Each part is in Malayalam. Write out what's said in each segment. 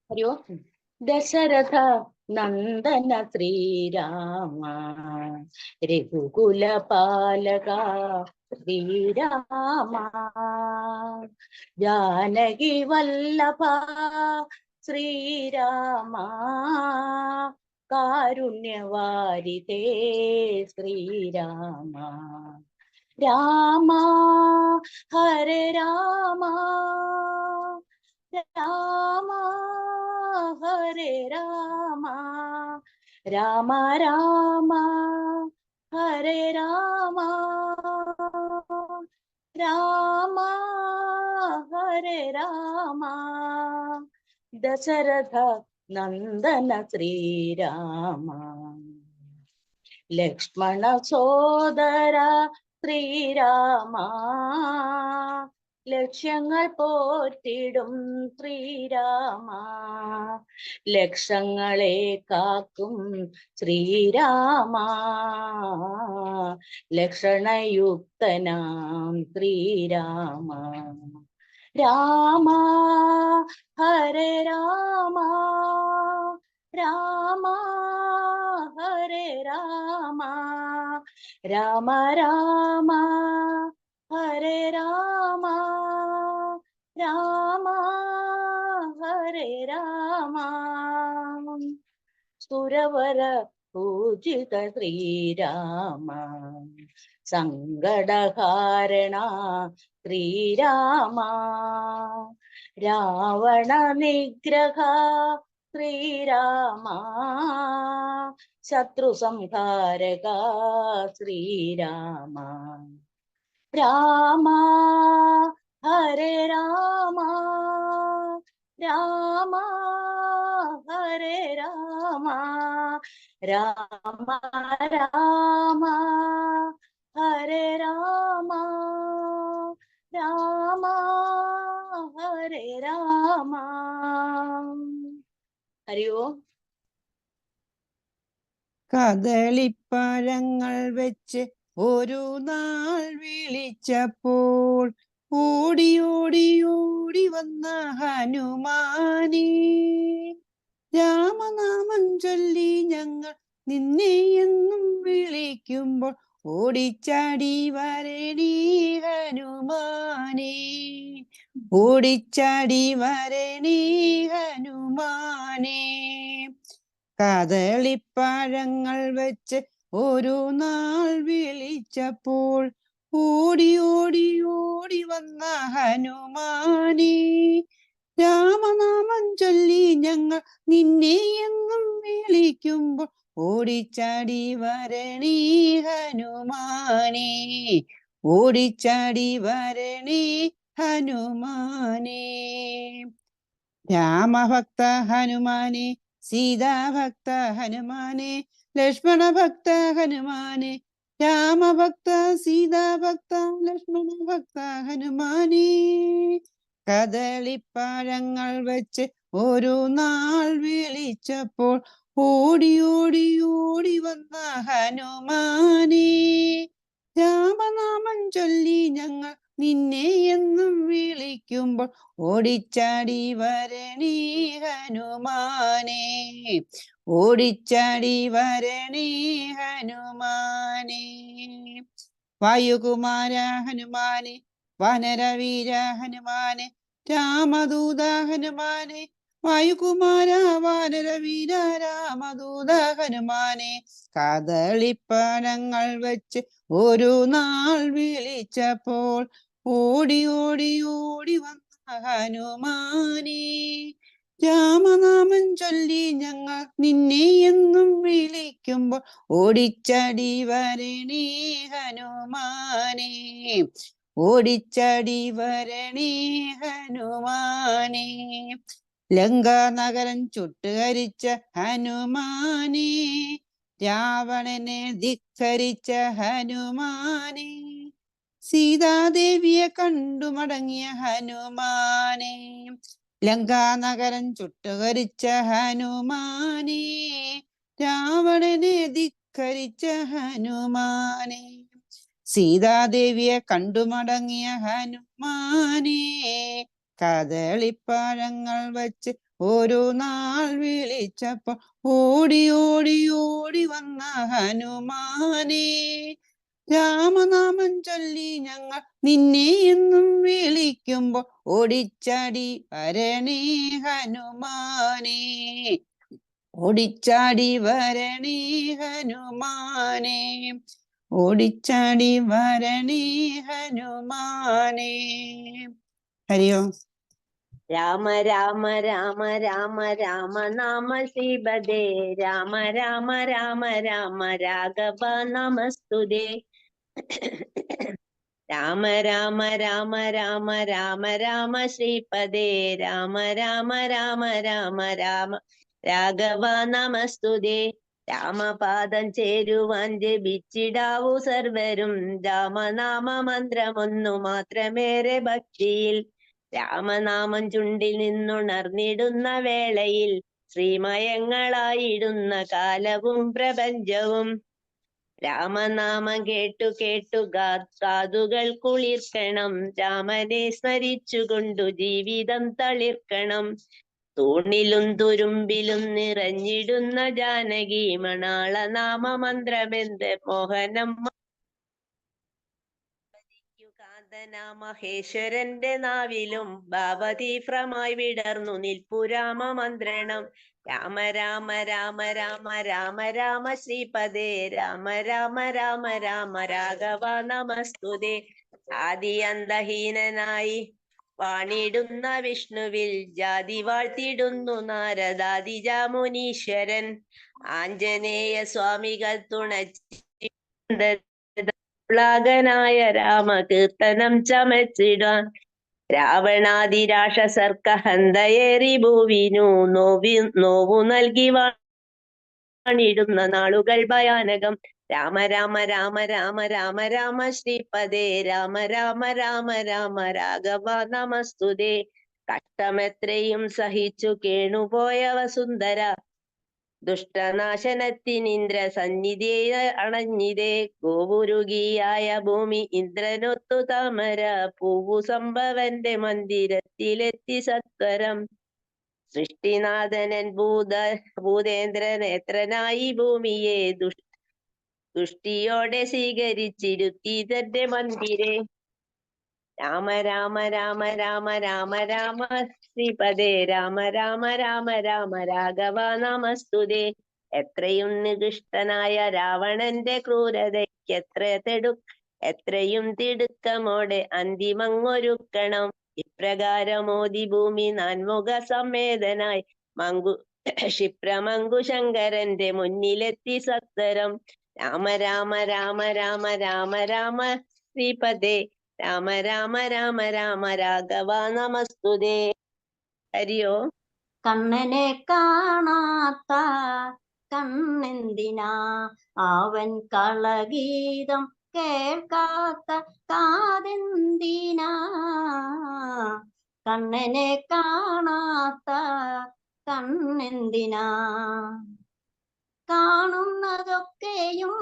അറിയോ? ദശരഥ നന്ദന ശ്രീരാമ രഘുകുല പാലക ശ്രീരാമ ജാനകി വല്ലഭ ശ്രീരാമ കാരുണ്യവാരിതേ ശ്രീരാമ രാമ ഹരേ രാമ രാമ ഹരേ രാമ രാമ രാമ ഹരേ രാമ രാമ ഹരേ രാമ ദശരഥ നന്ദന ശ്രീരാമ ലക്ഷ്മണ സോദര ശ്രീരാമ ലക്ഷ്യങ്ങൾ പോറ്റിടും ശ്രീരാമ ലക്ഷങ്ങളെ കാക്കും ശ്രീരാമ ലക്ഷണയുക്തനാം ശ്രീരാമ രാമ ഹരേ രാമ രാമ ഹരേ രാമ രാമ രാമ ഹരേ രാമ രാമ ഹരേ രാമ സുരവര പൂജിത ശ്രീരാമ സങ്കടഹാരണ ശ്രീരാമ രാവണ നിഗ്രഹ ശ്രീരാമ ശത്രു സംഹാരക ശ്രീരാമ രാമ ഹരേ രാമ രാമ ഹരേ രാമ രാമ രാമ ഹരേ രാമ രാമ ഹരേ രാമ ഹരിയോ. കദളിപ്പഴങ്ങൾ വെച്ച് ഒരു നാൾ വിളിച്ചപ്പോൾ ഓടി ഓടി ഓടി വന്ന ഹനുമാനേ, രാമനാമം ചൊല്ലി ഞങ്ങൾ നിന്നെ എന്നും വിളിക്കുമ്പോൾ ഓടിച്ചാടി വരണീ ഹനുമാനേ, ഓടിച്ചാടി വരണീ ഹനുമാനേ. കദളിപ്പഴങ്ങൾ വെച്ച് ഒരു നാൾ വിളിച്ചപ്പോൾ ഓടി ഓടി ഓടി വന്ന ഹനുമാനേ, രാമനാമം ചൊല്ലി ഞങ്ങൾ നിന്നെ എന്നും വിളിക്കുമ്പോൾ ഓടിച്ചാടി വരണീ ഹനുമാനേ, ഓടിച്ചാടി വരണീ ഹനുമാനേ. രാമഭക്ത ഹനുമാനെ, സീതാഭക്ത ഹനുമാനെ, ലക്ഷ്മണഭക്ത ഹനുമാനെ, രാമഭക്ത സീതാഭക്ത ലക്ഷ്മണഭക്ത ഹനുമാനെ. കദളിപ്പഴങ്ങൾ വെച്ച് ഒരു നാൾ വിളിച്ചപ്പോൾ ഓടി ഓടി ഓടി വന്ന ഹനുമാനേ, രാമനാമം ചൊല്ലി ഞങ്ങൾ നിന്നെ എന്നും വിളിക്കുമ്പോൾ ഓടിച്ചാടി വരണീ ഹനുമാനേ, ഓടിച്ചാടി വരണീ ഹനുമാനേ. വായുകുമാര ഹനുമാനെ, വാനരവീര ഹനുമാനെ, രാമദൂത ഹനുമാനെ, വായുകുമാര വാനരവീര രാമദൂത ഹനുമാനെ. കദളിപ്പഴങ്ങൾ വെച്ച് ഒരു നാൾ വിളിച്ചപ്പോൾ ഓടി ഓടി ഓടി വന്ന ഹനുമാനേ, രാമനാമം ചൊല്ലി ഞങ്ങൾ നിന്നെ എന്നും വിളിക്കുമ്പോൾ ഓടിച്ചാടി വരണീ ഹനുമാനേ, ഓടിച്ചാടി വരണീ ഹനുമാനേ. ലങ്കാനഗരം ചുട്ടുകരിച്ച ഹനുമാനേ, രാവണനെ ധിക്കരിച്ച ഹനുമാനേ, സീതാദേവിയെ കണ്ടു മടങ്ങിയ ഹനുമാനേ, ലങ്കാനഗരം ചുട്ടുകരിച്ച ഹനുമാനേ, രാവണനെ ധിക്കരിച്ച ഹനുമാനേ, സീതാദേവിയെ കണ്ടു മടങ്ങിയ ഹനുമാനേ. കദളിപ്പഴങ്ങൾ വച്ച് ഓരോ നാൾ വിളിച്ചപ്പോൾ ഓടി ഓടി ഓടി വന്ന ഹനുമാനേ. രാമനാമം ചൊല്ലി ഞങ്ങൾ നിന്നെ എന്നും വിളിക്കുമ്പോൾ ഓടിച്ചാടി വരണേ ഹനുമാനേ. ഓടിച്ചാടി വരണേ ഹനുമാനേ. ഓടിച്ചാടി വരണേ ഹനുമാനേ. ഹരിയോ. രാമ രാമ രാമ രാമ രാമ നാമ ശ്രീപദേ. രാമ രാമ രാമ രാമ രാഘവ നമസ്തുതേ. രാമ രാമ രാമ രാമ രാമ രാമ ശ്രീപദേ. രാമ രാമ രാമ രാമ രാമ രാഘവ നമസ്തുതേ. രാമപാദം ചേരുവാൻ ജപിച്ചിടാവൂ സർവരും. രാമനാമ മന്ത്രമൊന്നു മാത്രമേറെ ഭക്തിയിൽ. രാമനാമം ചുണ്ടിൽ നിന്നുണർന്നിടുന്ന വേളയിൽ ശ്രീമയങ്ങളായിടുന്ന കാലവും പ്രപഞ്ചവും. രാമനാമം കേട്ടു കേട്ടു കാതുകൾ കുളിർക്കണം. രാമനെ സ്മരിച്ചുകൊണ്ടു ജീവിതം തളിർക്കണം. തൂണിലും തുരുമ്പിലും നിറഞ്ഞിടുന്ന ജാനകി മണാള നാമ മന്ത്രമെന്ത് മോഹനം. മഹേശ്വരന്റെ നാവിലും ഭാവതീവ്രമായി വിടർന്നു നിൽപ്പു രാമ മന്ത്രണം. രാമ രാമ രാമ രാമ രാമ രാമ ശ്രീപദേ. രാമ രാമ രാമ രാമ രാഘവ നമസ്തുതേ. ആദി അന്തഹീനനായി വാണിടുന്ന വിഷ്ണുവിൽ ജാതി വാഴ്ത്തിടുന്നു നാരദാദിജ മുനീശ്വരൻ. ആഞ്ജനേയ സ്വാമികൾ തുണച്ചിനായ രാമകീർത്തനം ചമച്ചിടാൻ. രാവണാദി രാക്ഷസർക്ക ഹന്തയേറി ഭൂവിനു നോവു നൽകി വാണിടുന്ന നാളുകൾ ഭയാനകം. രാമ രാമ രാമ രാമ രാമ രാമ ശ്രീപദേ. രാമ രാമ രാമ രാമ രാഘവ നമസ്തുതേ. കഷ്ടമെത്രയും സഹിച്ചു കേണുപോയ വസുന്ധര ദുഷ്ടനാശനത്തിനിന്ദ്ര സന്നിധിയെ അണഞ്ഞിതേ. ഗോപുരുകിയായ ഭൂമി ഇന്ദ്രനൊത്തു താമര പൂവു സംഭവന്റെ മന്ദിരത്തിലെത്തി സത്വരം. സൃഷ്ടിനാഥനൻ ഭൂതേന്ദ്രനേത്രനായി ഭൂമിയെ ദുഷ്ടിയോടെ സ്വീകരിച്ചിരുത്തി തന്റെ മന്ദിരെ. രാമ രാമ രാമ രാമ രാമ രാമ ശ്രീപദേ. രാമ രാമ രാമ രാമ രാഘവ നമസ്തുതേ. എത്രയും നികൃഷ്ടനായ രാവണന്റെ ക്രൂരതയ്ക്ക് എത്രയും തിടുക്കമോടെ അന്തിമങ്ങൊരുക്കണം. ഇപ്രകാരമോദി ഭൂമി നാൻമുഖ സമേതനായി ക്ഷിപ്രമങ്കുശങ്കരന്റെ മുന്നിലെത്തി സത്വരം. രാമ രാമ രാമ രാമ രാമ രാമ ശ്രീപദേ. രാമ രാമ രാമ രാമ രാഘവ നമസ്തുതേ. ഹരിയോ. കണ്ണനെ കാണാത്ത കണ്ണെന്തിനാ, അവൻ കളഗീതം കേൾക്കാത്ത കാതെന്തിനാ. കണ്ണനെ കാണാത്ത കണ്ണെന്തിനാ, കാണുന്നതൊക്കെയും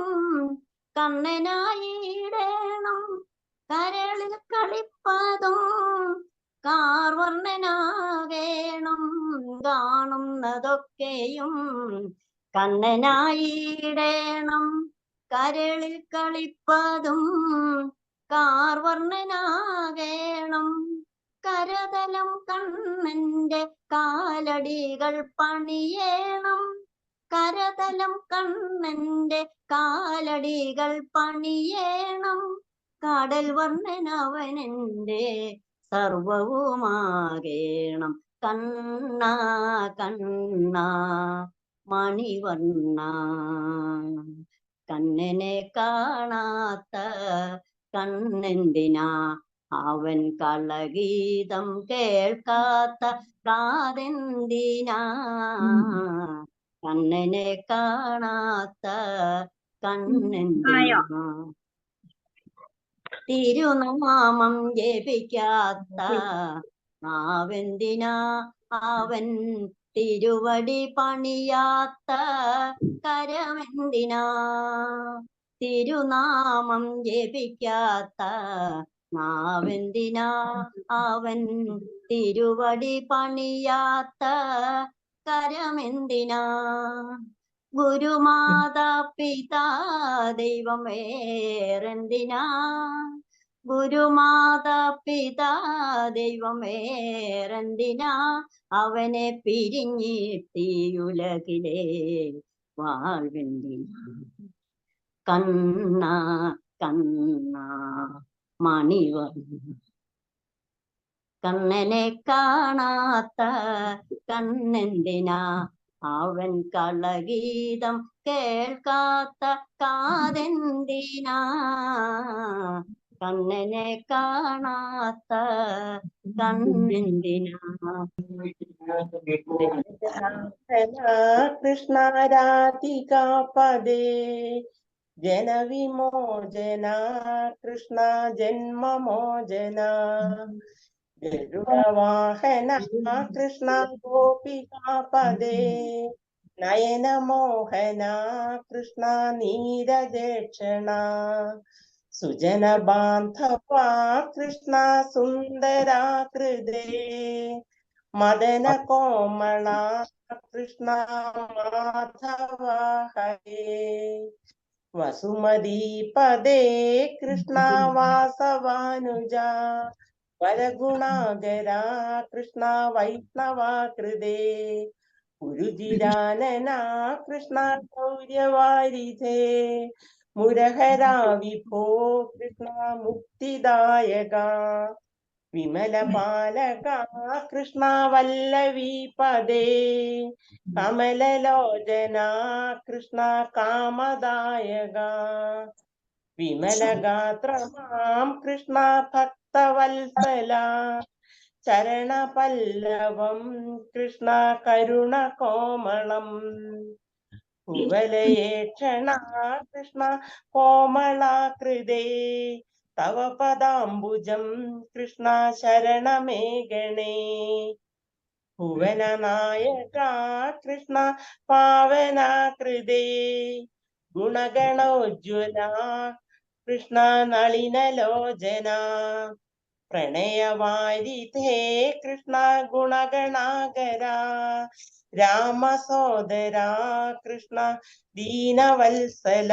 കണ്ണനായിടേണം. കരളിൽ കളിപ്പതും കാർവർണ്ണനാകേണം. കാണുന്നതൊക്കെയും കണ്ണനായിടേണം. കരളിൽ കളിപ്പതും കാർവർണ്ണനാകേണം. കരതലം കണ്ണന്റെ കാലടികൾ പണിയേണം. കരതലം കണ്ണന്റെ കാലടികൾ പണിയേണം. കടൽ വർണ്ണനവനെന്റെ സർവവുമാകേണം. കണ്ണ കണ്ണ മണിവർണ്ണ, കണ്ണനെ കാണാത്ത കണ്ണെന്തിനാ, അവൻ കളഗീതം കേൾക്കാത്ത കാതെന്തിനാ. കണ്ണനെ കാണാത്ത കണ്ണെന്തിനാ, തിരുനാമം ജപിക്കാത്ത നാവെന്തിനാ, അവൻ തിരുവടി പണിയാത്ത കരമെന്തിനാ. തിരുനാമം ജപിക്കാത്ത നാവെന്തിനാ അവൻ തിരുവടി പണിയാത്ത കരമെന്തിനാ ഗുരുമാതാ പിതാ ദൈവം വേറെന്തിനാ ഗുരുമാതാ പിതാ ദൈവം വേറെന്തിനാ അവനെ പിരിഞ്ഞിട്ടീയുലകിലെ വാഴ്വെന്തിനാ കണ്ണ കണ്ണ മണിവർണ്ണ കണ്ണനെ കാണാത്ത കണ്ണെന്തിനാ അവൻ കളഗീതം കേൾക്കാത്ത കാതെന്തിനാ കണ്ണനെ കാണാത്ത കണ്ണെന്തിനാ കൃഷ്ണ രാധികാ പദേ ജനവിമോചന കൃഷ്ണ ജന്മമോചന ഗരുഡവാഹന കൃഷ്ണ ഗോപികാ പദേ നയനമോഹന കൃഷ്ണ നീരജേക്ഷണ സുജന ബാന്ധവ കൃഷ്ണ സുന്ദരാകൃതേ മദന കോമള കൃഷ്ണ മാധവ ഹരേ വസുമതി പദേ കൃഷ്ണ വാസവാനുജ വരഗുണാകര കൃഷ്ണ വൈഷ്ണവാകൃതേ ഗുരുജിരാനന കൃഷ്ണ ഗൗര്യവാരിധേ മുരഹരാ വിഭോ കൃഷ്ണ മുക്തിദായക വിമല പാലക കൃഷ്ണ വല്ലവി പദേ കമലലോചന കൃഷ്ണ കാമദായക വിമല ഗാത്രമാം കൃഷ്ണ ഭക്തവത്സല ചരണ പല്ലവം കൃഷ്ണ കരുണ കോമളം കുവലയേക്ഷണ കൃഷ്ണ കോമളാകൃതേ തവ പദാംബുജം കൃഷ്ണ ശരണമേ ഗണേ ഭുവനനായക കൃഷ്ണ പാവനാകൃതേ ഗുണഗണോജ്വല കൃഷ്ണ നളിനലോചന പ്രണയവാരിധേ കൃഷ്ണ ഗുണഗണാകര രാമസോദര കൃഷ്ണ ദീനവത്സല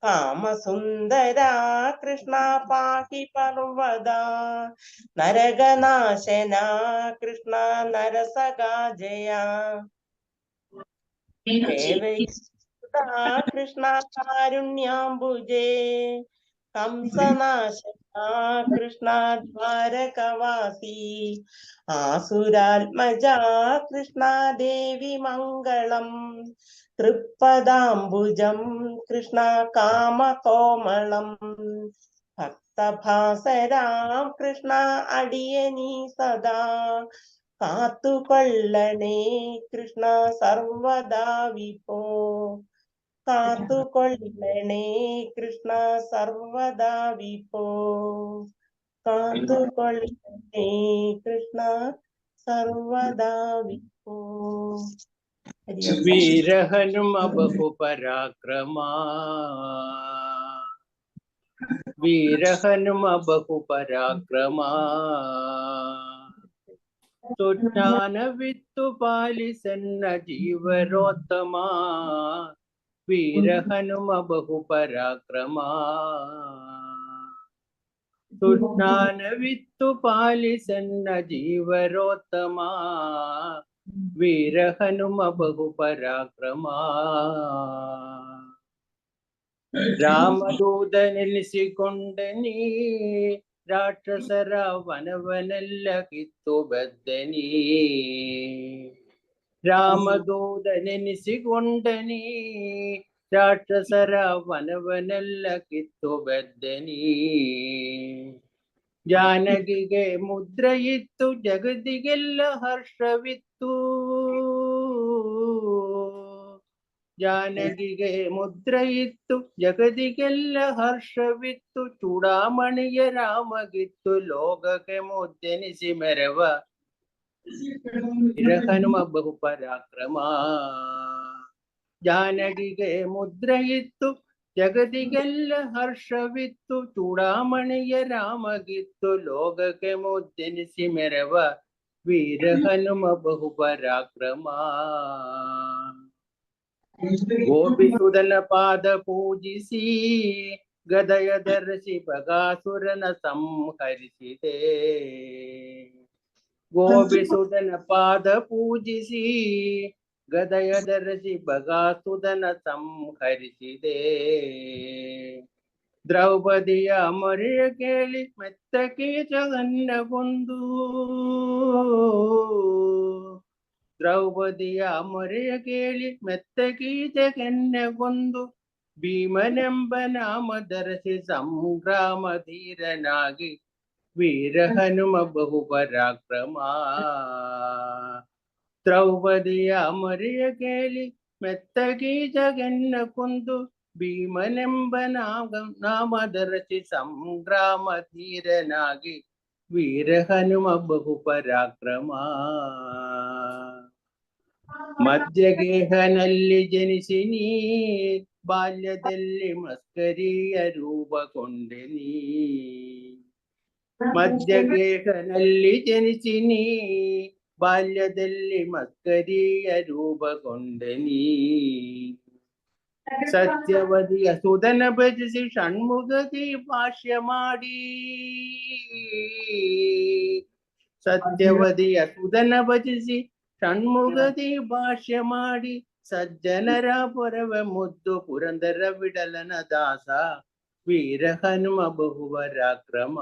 കാമസുന്ദര കൃഷ്ണ പാഹി പർവത നരകനാശന കൃഷ്ണ നരസകാജയ കൃഷ്ണ കാരുണ്യാംബുജേ കംസനാശന കൃഷ്ണ ദ്വാരകവാസി ആസുരാത്മജ കൃഷ്ണ ദേവി മംഗളം തൃപ്പദാംബുജം കൃഷ്ണ കാമകോമളം ഭക്തഭാസരാം കൃഷ്ണ അടിയനീ സദാ കാത്തുകൊള്ളണേ കൃഷ്ണ സർവദാ വിഭോ കാത്തുകൊള്ളണേ കൃഷ്ണ സർവദാ വിഭോ കാത്തുകൊള്ളണേ കൃഷ്ണ സർവദാ വിഭോ. വീരഹനുമ ബഹുപരാക്രമാ വീരഹനുമ ബഹുപരാക്രമാ സുജ്ഞാന വിത്തു പാലിസന്ന ജീവരോത്തമാ വീരഹനുമ ബഹുപരാക്രമാ സുജ്ഞാന വിത്തു പാലിസന്ന ജീവരോത്തമാ വീരഹനുമ ബഹുപരാക്രമാ രാമദൂതനെനിಸಿಕೊಂಡ ನೀ ರಾಕ್ಷಸರ ವನವನೆಲ್ಲ ಕಿತ್ತು ಬದ್ದನಿ ರಾಮದೂತನೆನಿಸಿಕೊಂಡ ನೀ ರಾಕ್ಷಸರ ವನವನೆಲ್ಲ ಕಿತ್ತು ಬದ್ದನಿ ಜಾನಕಿಗೆ ಮುದ್ರೆ ಇತ್ತು ಜಗದಿಗೆಲ್ಲ ಹರ್ಷವಿತ್ತು ಜಾನಕಿಗೆ ಮುದ್ರೆ ಇತ್ತು ಜಗದಿಗೆಲ್ಲ ಹರ್ಷವಿತ್ತು ಚೂಡಾಮಣಿಯ ರಾಮಗಿತ್ತು ಲೋಕಕ್ಕೆ ಮುದ್ದೆನಿಸಿ ಮೆರವ ಹನುಮ ಬಹುಪರಾಕ್ರಮ ಜಾನಕಿಗೆ ಮುದ್ರೆ ಇತ್ತು ಜಗದಿಗೆಲ್ಲ ಹರ್ಷವಿತ್ತು ಚೂಡಾಮಣಿಯ ರಾಮಗಿತ್ತು ಲೋಕಕ್ಕೆ ಮುದ್ದೆನಿಸಿ ಮೆರವ ವೀರ ಹನುಮ ಬಹುಪರಾಕ್ರಮ. ಗೋಪಿಸುದನ ಪಾದ ಪೂಜಿಸಿ ಗದಯ ಧರಿಸಿ ಬಗಾಸುರನ ಸಂಹರಿಸಿದೆ. ಗೋಪಿಸುದನ ಪಾದ ಪೂಜಿಸಿ ಗದಯ ಧರಿಸಿ ಬಗಾಸುದನ ಸಂಹರಿಸಿದೆ. ದ್ರೌಪದಿಯ ಮೊರೆಯ ಕೇಳಿ ಮೆತ್ತಗೆ ಜಗನ್ನಗೊಂದು. ದ್ರೌಪದಿಯ ಮೊರೆಯ ಕೇಳಿ ಮೆತ್ತಗೆ ಜಗನ್ನಗೊಂದು ಭೀಮನೆಂಬ ನಾಮ ಧರಿಸಿ ಸಂಗ್ರಾಮ ಧೀರನಾಗಿ ವೀರ ಹನುಮ ಬಹುಪರಾಕ್ರಮ. ದ್ರೌಪದಿಯ ಮೊರೆಯ ಕೇಳಿ ಮೆತ್ತಗೆ ಜಗನ್ನ ಕೊಂದು ಭೀಮನೆಂಬ ನಾಮ ಧರಿಸಿ ಸಂಗ್ರಾಮ ಧೀರನಾಗಿ ವೀರ ಹನುಮ ಬಹುಪರಾಕ್ರಮ. ಮಧ್ಯಗೇಹನಲ್ಲಿ ಜನಿಸಿ ನೀ ಬಾಲ್ಯದಲ್ಲಿ ಮಸ್ಕರಿಯ ರೂಪಗೊಂಡೆ ನೀ. ಮಧ್ಯಗೇಹನಲ್ಲಿ ಜನಿಸಿ ನೀ ಬಾಲ್ಯದಲ್ಲಿ ಮಸ್ಕರಿಯ ರೂಪಗೊಂಡೆ ನೀ. ಸತ್ಯವದಿಯ ಸುಧನ ಭಜಿಸಿ ಷಣ್ಮುಖದಿ ಭಾಷ್ಯ ಮಾಡಿ. ಸತ್ಯವದಿಯ ಸುಧನ ಭಜಿಸಿ ಷಣ್ಮುಖದಿ ಭಾಷ್ಯ ಮಾಡಿ ಸಜ್ಜನರ ಪೊರವ ಮುದ್ದು ಪುರಂದರ ವಿಡಲನ ದಾಸ ವೀರ ಹನುಮ ಬಹುಪರಾಕ್ರಮ.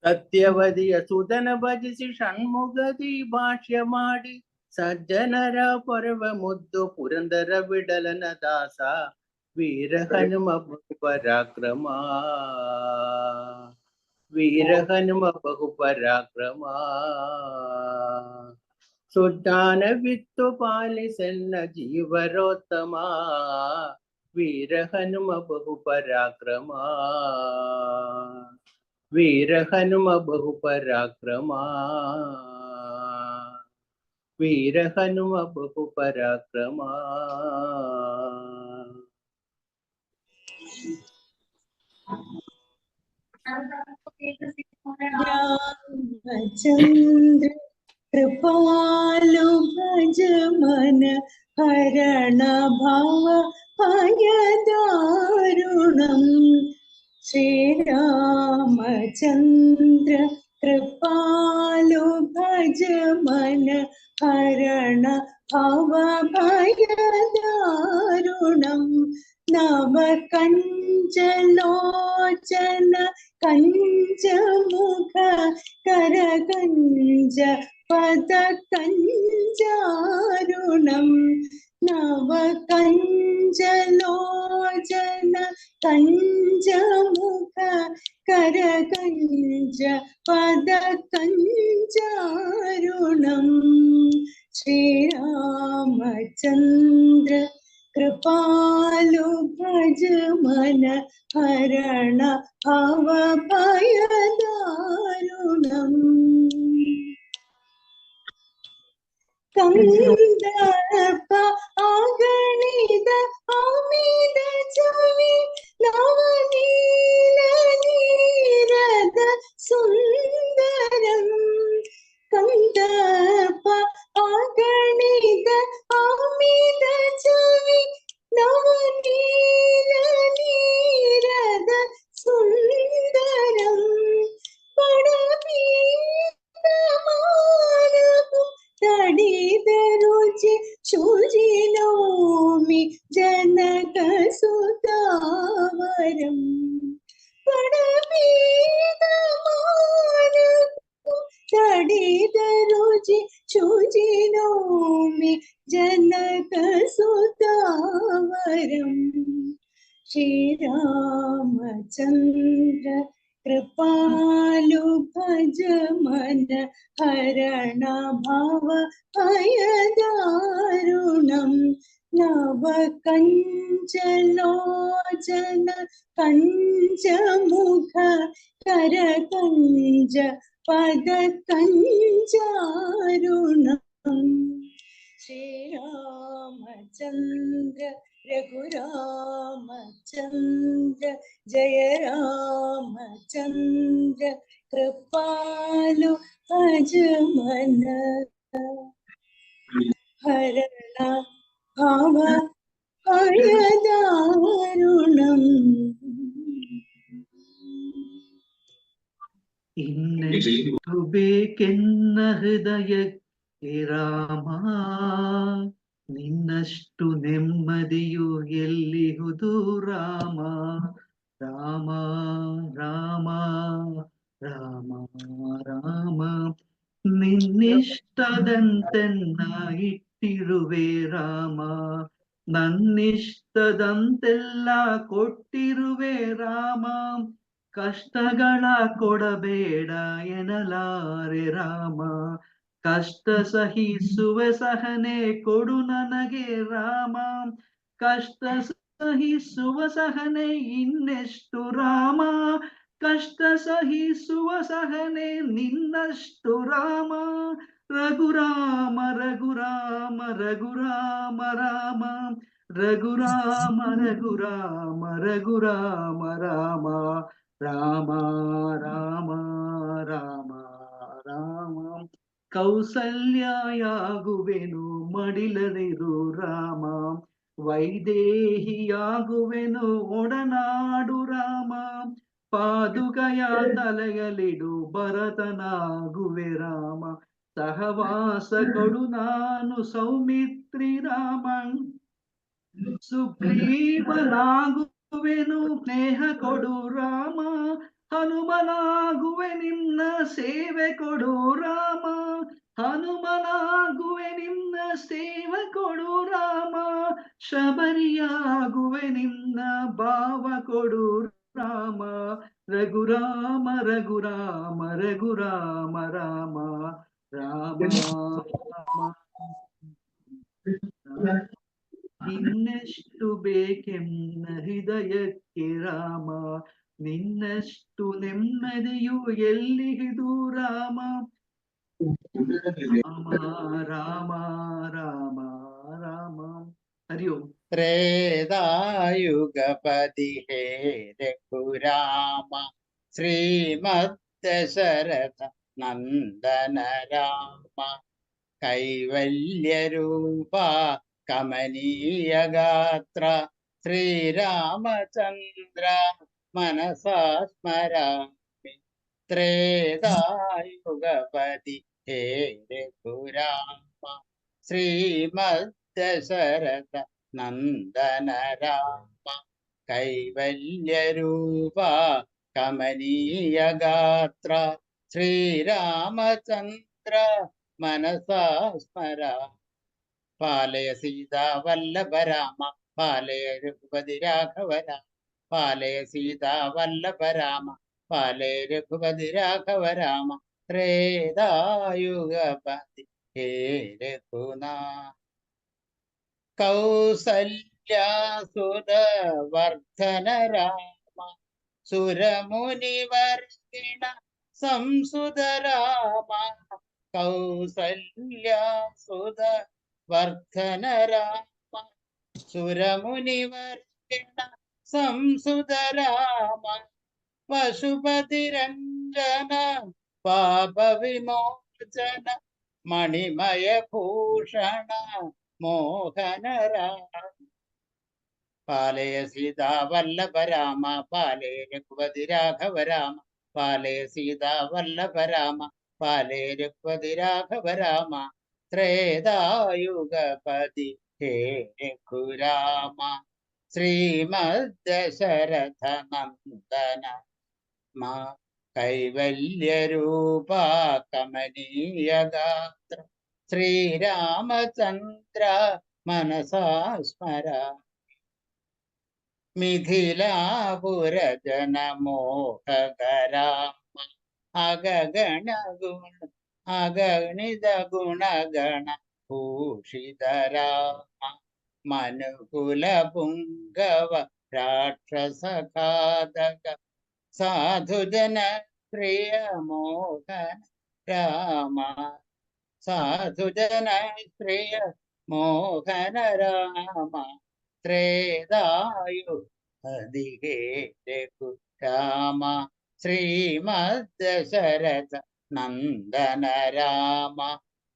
ಸತ್ಯವದಿಯ ಸುಧನ ಭಜಿಸಿ ಷಣ್ಮುಖದಿ ಭಾಷ್ಯ ಮಾಡಿ ಸಜ್ಜನರ ಪೊರವ ಮುದ್ದು ಪುರಂದರ ವಿಡಲನ ದಾಸ ವೀರ ಹನುಮ ಬಹುಪರಾಕ್ರಮ. ವೀರ ಹನುಮ ಬಹುಪರಾಕ್ರಮ. ಸುಜ್ಞಾನವಿತ್ತು ಪಾಲಿಸನ್ನ ಜೀವರೋತ್ತಮ ವೀರ ಹನುಮ ಬಹುಪರಾಕ್ರಮ. ವೀರ ಹನುಮ ಬಹುಪರಾಕ್ರಮ. ವೀರ ಹನುಮ ಬಹುಪರಾಕ್ರಮ. ರಾಮಚಂದ್ರ ಕೃಪಾಲು ಭಜ ಮನ ಹರಣ ಭಾವ ಭಯದಾರುಣಂ. ಶ್ರೀರಾಮಚಂದ್ರ ಕೃಪಾಲು ಭಜ ಮನ ಹರಣ ಭಾವ ಭಯದಾರುಣಂ. ನವ ಕಂಜಲೋಚನ ಕಂಜ ಮುಖ ಕರ ಕಂಜ ಪದ ಕಂಜಾರುಣಂ. ನವ ಕಂಜಲೋಚನ ಕಂಜ ಮುಖ ಕರ ಕಂಜ ಪದ ಕಂಜಾರುಣಂ. ಶ್ರೀರಾಮಚಂದ್ರ ಕೃಪಾಲು ಭಜ ಮನ ಹರಣ ಭವ ಭಯದಾರುಣಂ. ಕಂದರ್ಪ ಆಗಣಿದ ಅಮಿದ ಚವಿ ನವನೀಲ ನೀರದ ಸುಂದರಂ. ಕಂದರ್ಪ ಆಗಣಿದ ಅಮಿದ ಚವಿ ನವನೀಲ ನೀರದ ಸುಂದರಂ. ಪಡಪೀತ ಮಾನವು ತಡಿದ ರುಚಿ ಶುಚಿನೋಮಿ ಜನಕ ಸುತಾವರಂ. ಪಡಪೀತ ಮಾನವು ತಡಿದ ರುಚಿ ಶುಚಿನೋಮಿ ಜನಕ ಸುತಾವರಂ. ಶ್ರೀರಾಮಚಂದ್ರ ಕೃಪಾಲು ಭಜ ಮನ ಹರಣ ಭಾವ ಭಯದಾರುಣಂ. ನವ ಕಂಜಲೋಚನ ಕಂಜ ಮುಖ ಕರ ಕಂಜ ಪದ ಕಂಜಾರುಣಂ. ಶ್ರೀರಾಮಚಂದ್ರ രഘുരാമചന്ദ്ര ജയ രാമചന്ദ്ര കൃപാലു അജമന ഹരണ ഭാവ ഭയദാരുണം ಇನ್ನೆಷ್ಟು ಬೇಕೆನ್ನ ಹೃದಯಕ್ಕೆ ರಾಮ, ನಿನ್ನಷ್ಟು ನೆಮ್ಮದಿಯು ಎಲ್ಲಿಹುದು ರಾಮ. ರಾಮ ರಾಮ ರಾಮ ರಾಮ, ನಿನ್ನಿಷ್ಟದಂತೆನ್ನ ಇಟ್ಟಿರುವೆ ರಾಮ, ನನ್ನಿಷ್ಟದಂತೆಲ್ಲ ಕೊಟ್ಟಿರುವೆ ರಾಮ. ಕಷ್ಟಗಳ ಕೊಡಬೇಡ ಎನ್ನಲಾರೆ ರಾಮ, ಕಷ್ಟ ಸಹಿಸುವ ಸಹನೆ ಕೊಡು ನನಗೆ ರಾಮ. ಕಷ್ಟ ಸಹಿಸುವ ಸಹನೆ ಇನ್ನೆಷ್ಟು ರಾಮ, ಕಷ್ಟ ಸಹಿಸುವ ಸಹನೆ ನಿನ್ನಷ್ಟು ರಾಮ. ರಘುರಾಮ ರಘುರಾಮ ರಘುರಾಮ ರಾಮ, ರಘುರಾಮ ರಘುರಾಮ ರಘುರಾಮ ರಾಮ. ರಾಮ ರಾಮ ರಾಮ ರಾಮ, ಕೌಸಲ್ಯಾಗುವೆನು ಮಡಿಲರಿರು ರಾಮ, ವೈದೇಹಿಯಾಗುವೆನು ಒಡನಾಡು ರಾಮ. ಪಾದುಕಯ ತಲೆಯಲಿಡು ಭರತನಾಗುವೆ ರಾಮ, ಸಹವಾಸ ಕೊಡು ನಾನು ಸೌಮಿತ್ರಿ ರಾಮ. ಸುಗ್ರೀವನಾಗುವೆನು ಸ್ನೇಹ ಕೊಡು ರಾಮ, ಹನುಮನಾಗುವೆ ನಿನ್ನ ಸೇವೆ ಕೊಡು ರಾಮ. ಹನುಮನಾಗುವೆ ನಿನ್ನ ಸೇವೆ ಕೊಡು ರಾಮ, ಶಬರಿಯಾಗುವೆ ನಿನ್ನ ಭಾವ ಕೊಡು ರಾಮ. ರಘುರಾಮ ರಘುರಾಮ ರಘುರಾಮ ರಾಮ, ರಾಮ ರಾಮ. ಇನ್ನೆಷ್ಟು ಬೇಕೆನ್ನ ಹೃದಯಕ್ಕೆ ರಾಮ, ನಿನ್ನಷ್ಟು ನೆಮ್ಮದಿಯು ಎಲ್ಲಿಹಿದು ರಾಮ. ರಾಮ ರಾಮ ರಾಮ ರಾಮ. ಹರಿ ಓಂ. ತ್ರೇತಾಯುಗಪದಿ ಹೇ ರಘುರಾಮ, ಶ್ರೀಮದ್ದಶರಥ ನಂದನ ರಾಮ. ಕೈವಲ್ಯರೂಪ ಕಮನೀಯ ಗಾತ್ರ, ಶ್ರೀರಾಮಚಂದ್ರ ಮನಸಾ ಸ್ಮರಾಮಿ. ತ್ರೇತಾಯುಗಪದಿ ಹೇ ರಘುರಾಮ, ಶ್ರೀಮದ್ದಶರಥ ನಂದನ ರಾಮ. ಕೈವಲ್ಯರೂಪ ಕಮನೀಯ ಗಾತ್ರ, ಶ್ರೀರಾಮಚಂದ್ರ ಮನಸಾ ಸ್ಮರಾಮಿ. ಪಾಲಯ ಸೀತಾ ವಲ್ಲಭ ರಾಮ, ಪಾಲಯ ರಘುಪತಿ ರಾಘವ ರಾಮ. ಪಾಲಯ ಸೀತಾ ವಲ್ಲಭ ರಾಮ, ಪಾಲಯ ರಘುಪತಿ ರಾಘವ ರಾಮ. ತ್ರೇತಾಯುಗಪದಿ ಹೇ ರಘುನಾಥ. ಕೌಸಲ್ಯಾಸುತ ವರ್ಧನ ರಾಮ, ಸುರಮುನಿವರ್ಗಿಣ ಸಂಸುತ ರಾಮ. ಕೌಸಲ್ಯಾಸುತ ವರ್ಧನ ರಾಮ, ಸುರಮುನಿವರ್ಗಿಣ ಸಂಸುತ ರಾಮ. ಪಶುಪತಿ ರಂಜನ ಪಾಪ ವಿಮೋಚನ, ಮಣಿಮಯ ಭೂಷಣ ಮೋಹನ ರಾಮ. ಪಾಲಯ ಸೀತಾ ವಲ್ಲಭ ರಾಮ, ಪಾಲಯ ರಘುಪತಿ ರಾಘವ ರಾಮ. ಪಾಲಯ ಸೀತಾ ವಲ್ಲಭ ರಾಮ, ಪಾಲಯ ರಘುಪತಿ ರಾಘವ ರಾಮ. ತ್ರೇತಾಯುಗಪದಿ ಹೇ ರಘುರಾಮ, ಶ್ರೀಮದ್ದಶರಥ ನಂದನ ಮಾ. ಕೈವಲ್ಯರೂಪ ಕಮನೀಯ ಗಾತ್ರ, ಶ್ರೀರಾಮಚಂದ್ರ ಮನಸಾ ಸ್ಮರಾಮಿ. ಮಿಥಿಲಾಪುರ ಜನ ಮೋಹಕ ರಾಮ, ಅಗಗಣ ಗುಣ ಅಗಣಿತ ಗುಣಗಣ ಭೂಷಿತ ರಾಮ. ಮನುಕುಲ ಪುಂಗವ ರಾಕ್ಷಸ ಖಾದಕ, ಸಾಧುಜನ ಪ್ರಿಯ ಮೋಹನ ರಾಮ. ಸಾಧುಜನ ಪ್ರಿಯ ಮೋಹನ ರಾಮ. ത്രേതായുഗതികേ രഘുരാമ ശ്രീമദ്ദശരഥ നന്ദന രാമ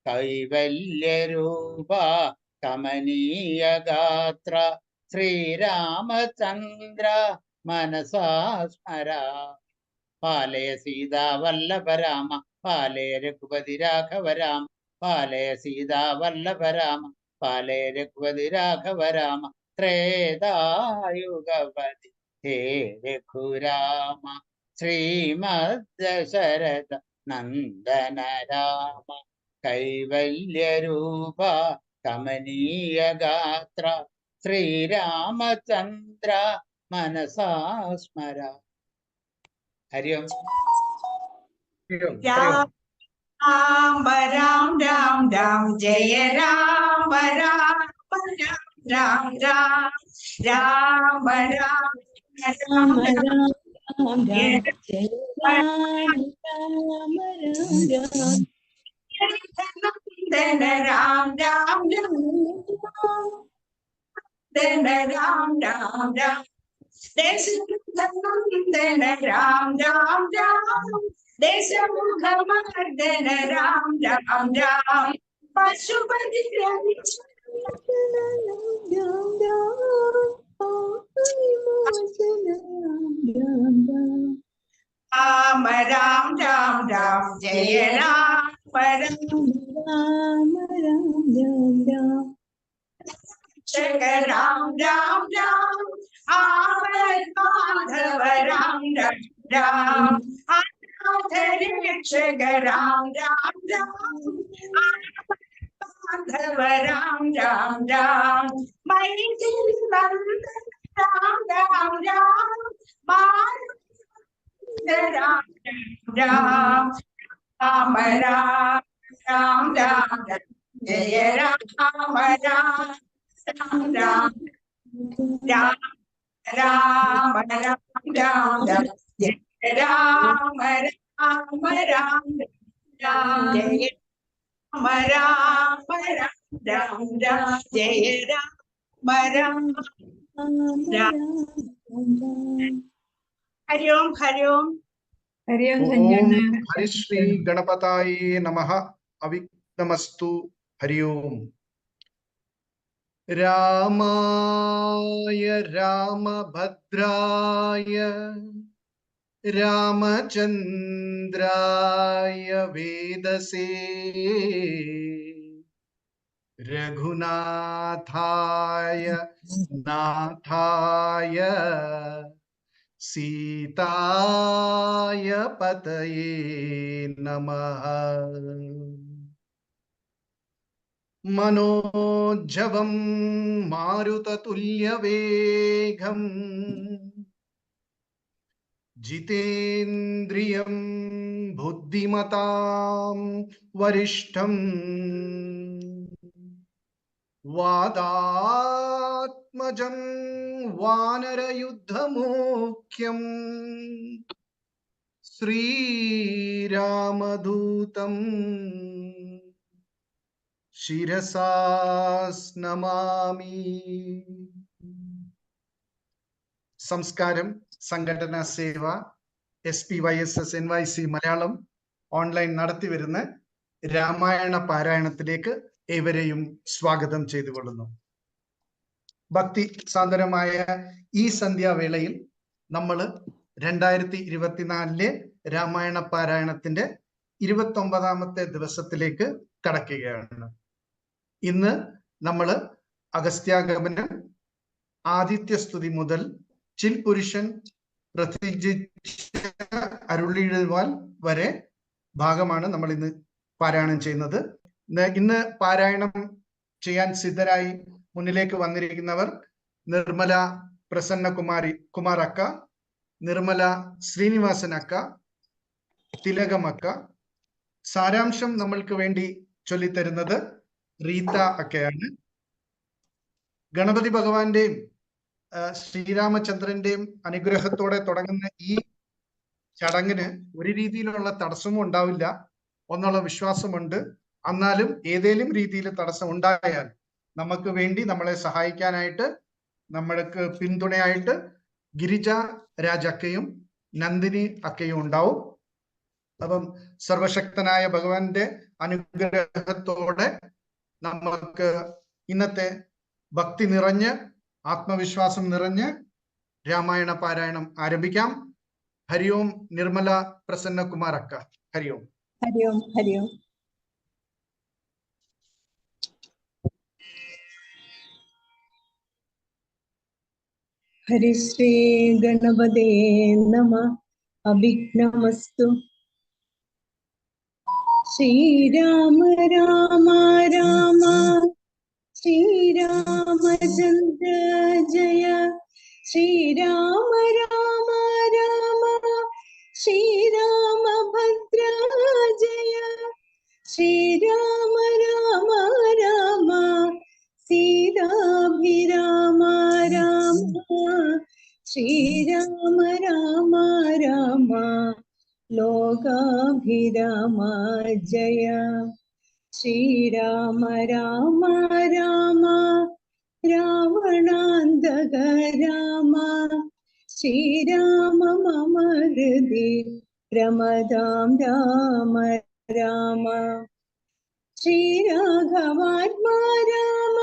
കൈവല്യരൂപ കമനീയ ഗാത്ര ശ്രീരാമചന്ദ്ര മനസാ സ്മരാ പാലയ സീതാവല്ലഭ രാമ പാലയ രഘുപതി രാഘവ രാമ പാലയ സീതാവല്ലഭ രാമ പാലയ രഘുപതി രാഘവ രാമ ത്രേതായുഗപതി ഹേ രഘുരാമ ശ്രീമദ്ദശരഥ നന്ദന രാമ കൈവല്യരൂപ കമനീയ ഗാത്ര ശ്രീരാമചന്ദ്ര മനസാ സ്മര. ഹരി ഓം. രാം രാം രാം രാം ജയ രാം രാം രാം രാം രാം രാം രാം രാമ രാം രാം ജയ രാമ രാമ രാം നന്ദന രാം രാം നന്ദന രാം രാം രാം ദേശനന്ദന രാം രാം രാം ദേശമുഖമർദ്ദന രാം രാം രാം പശുപതി രാമ രാം രാം രാം ജയ രാമ രാം രാം രാം രാം രാം മാധവ രാം രാം രക്ഷക രാം രാം രാം മാധവ രാം രാം രാം മൈഥിൽ നന്ദന രാം രാം രാം രാം രാം രാമ രാം രാം രാം ജയ രാമ രാം രാം രാം രാം രാമ രാം രാം ജയ രാമ രാമ രാം രാം ജയ രാമ രാമ രാം രാം ജയ രാമ രാം രാം. ഹരി ഓം ഹരി ഓം ഹരി ഓം ഓം ഹരിശ്രീ ഗണപതായേ നമഃ. അവിഘ്നമസ്തു. ഹരി ഓം. രാമായ രാമഭദ്രായ രാമചന്ദ്രായ വേദസേ രഘുനാഥായ നാഥായ സീതായ പതയേ നമഃ. മനോജ്ജവം മാരുതതുല്യവേഗം ജിതേന്ദ്രിയം ബുദ്ധിമതാം വരിഷ്ഠം വാദാത്മജം വാനരയുദ്ധമുഖ്യം ശ്രീരാമദൂതം ശിരസാ നമാമി. സംസ്കാരം സംഘടനാ സേവ SPYSS NYC മലയാളം ഓൺലൈൻ നടത്തിവരുന്ന രാമായണ പാരായണത്തിലേക്ക് ഏവരെയും സ്വാഗതം ചെയ്തുകൊള്ളുന്നു. ഭക്തി സാന്ദ്രമായ ഈ സന്ധ്യാവേളയിൽ നമ്മൾ 2024 രാമായണ പാരായണത്തിന്റെ 29ാമത്തെ ദിവസത്തിലേക്ക് കടക്കുകയാണ്. ഇന്ന് നമ്മൾ അഗസ്ത്യാഗമനം, ആദിത്യസ്തുതി മുതൽ ചിൽ പുരുഷൻ അരുളിഴുവാൽ വരെ ഭാഗമാണ് നമ്മൾ ഇന്ന് പാരായണം ചെയ്യുന്നത്. ഇന്ന് പാരായണം ചെയ്യാൻ സിദ്ധരായി മുന്നിലേക്ക് വന്നിരിക്കുന്നവർ നിർമ്മല കുമാർ അക്ക, നിർമ്മല ശ്രീനിവാസൻ അക്ക, തിലകം അക്ക. സാരാംശം നമ്മൾക്ക് വേണ്ടി ചൊല്ലിത്തരുന്നത് റീത്ത അക്കയാണ്. ഗണപതി ഭഗവാന്റെയും ശ്രീരാമചന്ദ്രന്റെയും അനുഗ്രഹത്തോടെ തുടങ്ങുന്ന ഈ ചടങ്ങിന് ഒരു രീതിയിലുള്ള തടസ്സവും ഉണ്ടാവില്ല എന്നുള്ള വിശ്വാസമുണ്ട്. എന്നാലും ഏതേലും രീതിയിൽ തടസ്സം ഉണ്ടായാൽ നമുക്ക് വേണ്ടി നമ്മളെ സഹായിക്കാനായിട്ട് നമ്മൾക്ക് പിന്തുണയായിട്ട് ഗിരിജ രാജക്കയും നന്ദിനി അക്കയും ഉണ്ടാവും. അപ്പം സർവശക്തനായ ഭഗവാന്റെ അനുഗ്രഹത്തോടെ നമുക്ക് ഇന്നത്തെ ഭക്തി നിറഞ്ഞ് ആത്മവിശ്വാസം നിറഞ്ഞ് രാമായണ പാരായണം ആരംഭിക്കാം. ഹരി ഓം. നിർമ്മല പ്രസന്നകുമാർ അക്ക. ഹരി ഓം. ഹരി ഓം. ഹരി ഓം. ഹരിശ്രീ ഗണപതേ നമഃ. അഭിഘ്നമസ്തു. ശ്രീരാമ രാമ രാമ ശ്രീരാമചന്ദ്ര ജയ. ശ്രീരാമ രാമ രാമ ശ്രീരാമഭദ്ര ജയ. ശ്രീരാമ രാമ രാമ സീതാഭിരാമ രാമ. ശ്രീരാമ രാമ രാമ ലോകാഭിരാമ ജയ. ശ്രീരാമ രാമ രാമ രാവണാന്തക രാമ. ശ്രീരാമ മമ ഹൃദി രമതാം രാമ രാമ. ശ്രീരാഘവാത്മാ രാമ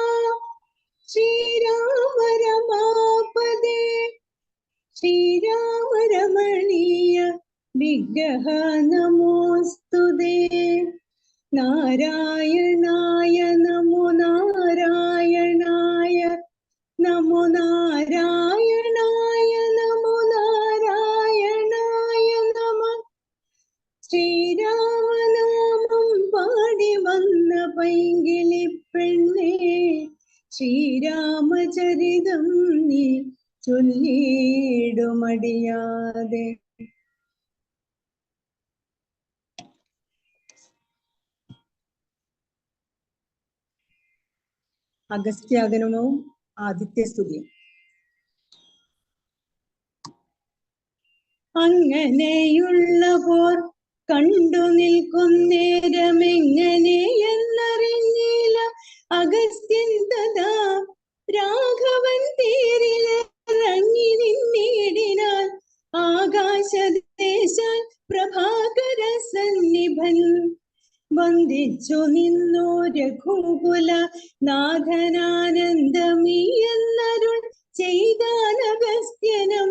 ശ്രീരാമ രമാപദേ. ശ്രീരാമ രമണീയ വിഗ്രഹ നമോസ്തുതേ. നാരായണായ നമോ നാരായണായ നമോ നാരായണായ നമോ നാരായണായ നമ. ശ്രീരാമനാമം പാടി വന്ന പൈങ്കിളി പെണ്ണേ, ശ്രീരാമചരിതം നീ ചൊല്ലിടുമടിയാതെ. അഗസ്ത്യാഗമനവും ആദിത്യസ്തുതിയും. അങ്ങനെയുള്ളവർ കണ്ടു നിൽക്കുന്നേരമെങ്ങനെയെന്നറിഞ്ഞില്ല അഗസ്ത്യൻ തഥാ രാഘവൻ തേരിലിറങ്ങി നിന്നിടിനാൽ ആകാശദേശാൽ പ്രഭാകര സന്നിഭൻ. വന്ദിച്ചു നിന്നു രഘുകുല നാഥനാനന്ദമീ എന്നരുൾ ചെയ്താനഗസ്ത്യനം.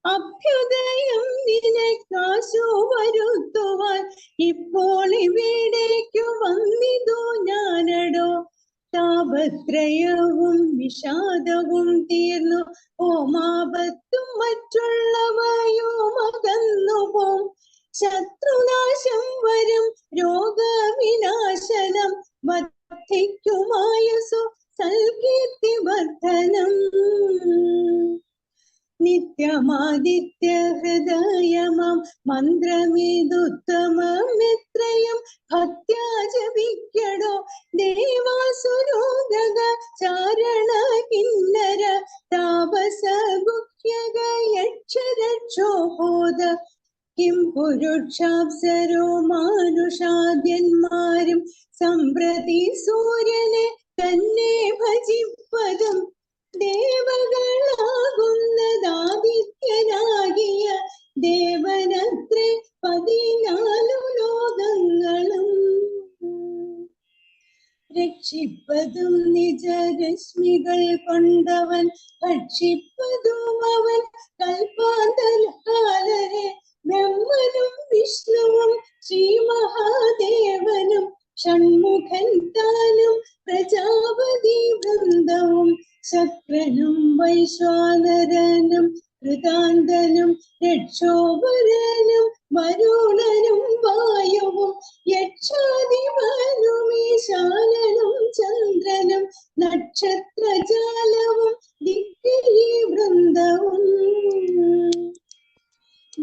അഭ്യുദയം നിനക്കാശു വരുത്തുവാൻ ഇപ്പോൾ ഇവിടേക്കു വന്നിതു ഞാനടോ. താപത്രയവും വിഷാദവും തീർന്നു ഓമാപത്തും മറ്റുള്ളവയും അകന്നു പോം. ശത്രുനാശം വരും രോഗവിനാശനം വർദ്ധിക്കുമായസു സൽകീർത്തി വർദ്ധനം. നിത്യമാദിത്യ ഹൃദയമം മന്ത്രമിതുത്തമമെത്രയും ഭക്ത്യാ ജപിക്കടോ. ദേവാസുരോദക ചാരണ കിന്നര താപസ ഗുഹ്യക യക്ഷരക്ഷോബോധ. കിം പുരുഷാപ്സരോ മാനുഷാദ്യന്മാരും സമ്പ്രതി സൂര്യനെ തന്നെ ഭജിപ്പതും. ദേവകളാകുന്നതാദിത്യനാകിയ ദേവനത്രേ 14 ലോകങ്ങളും. രക്ഷിപ്പതും നിജരശ്മികൾ കൊണ്ടവൻ ഭക്ഷിപ്പതും അവൻ കൽപ്പാന്തകാലരെ. ബ്രഹ്മനും വിഷ്ണുവും ശ്രീ മഹാദേവനും ഷൺമുഖൻ താനും പ്രജാപതി വൃന്ദവും. ശക്രനും വൈശ്വാനരനും കൃതാന്തനും രക്ഷോപരനും വരുണനും വായുവും യക്ഷാദിമാനും ഈശാനനും ചന്ദ്രനും നക്ഷത്രജാലവും ദിഗ്ഗിരി വൃന്ദവും.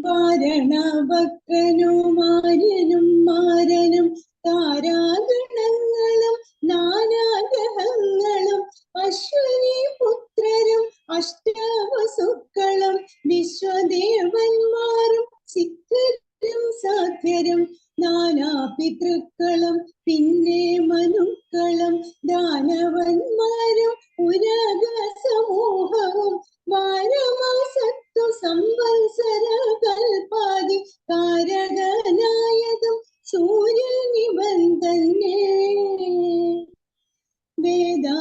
വാരണവക്രനും ആര്യനും മാരനും താരാഗണങ്ങളും നാനാഗ്രഹങ്ങളും അശ്വനി പുത്രരും അഷ്ടവസുക്കളും വിശ്വദേവന്മാരും സിദ്ധരും സാധ്യരും നാനാപിതൃക്കളും പിന്നെ മനുക്കളും ദാനവന്മാരും ഉരഗ സമൂഹവും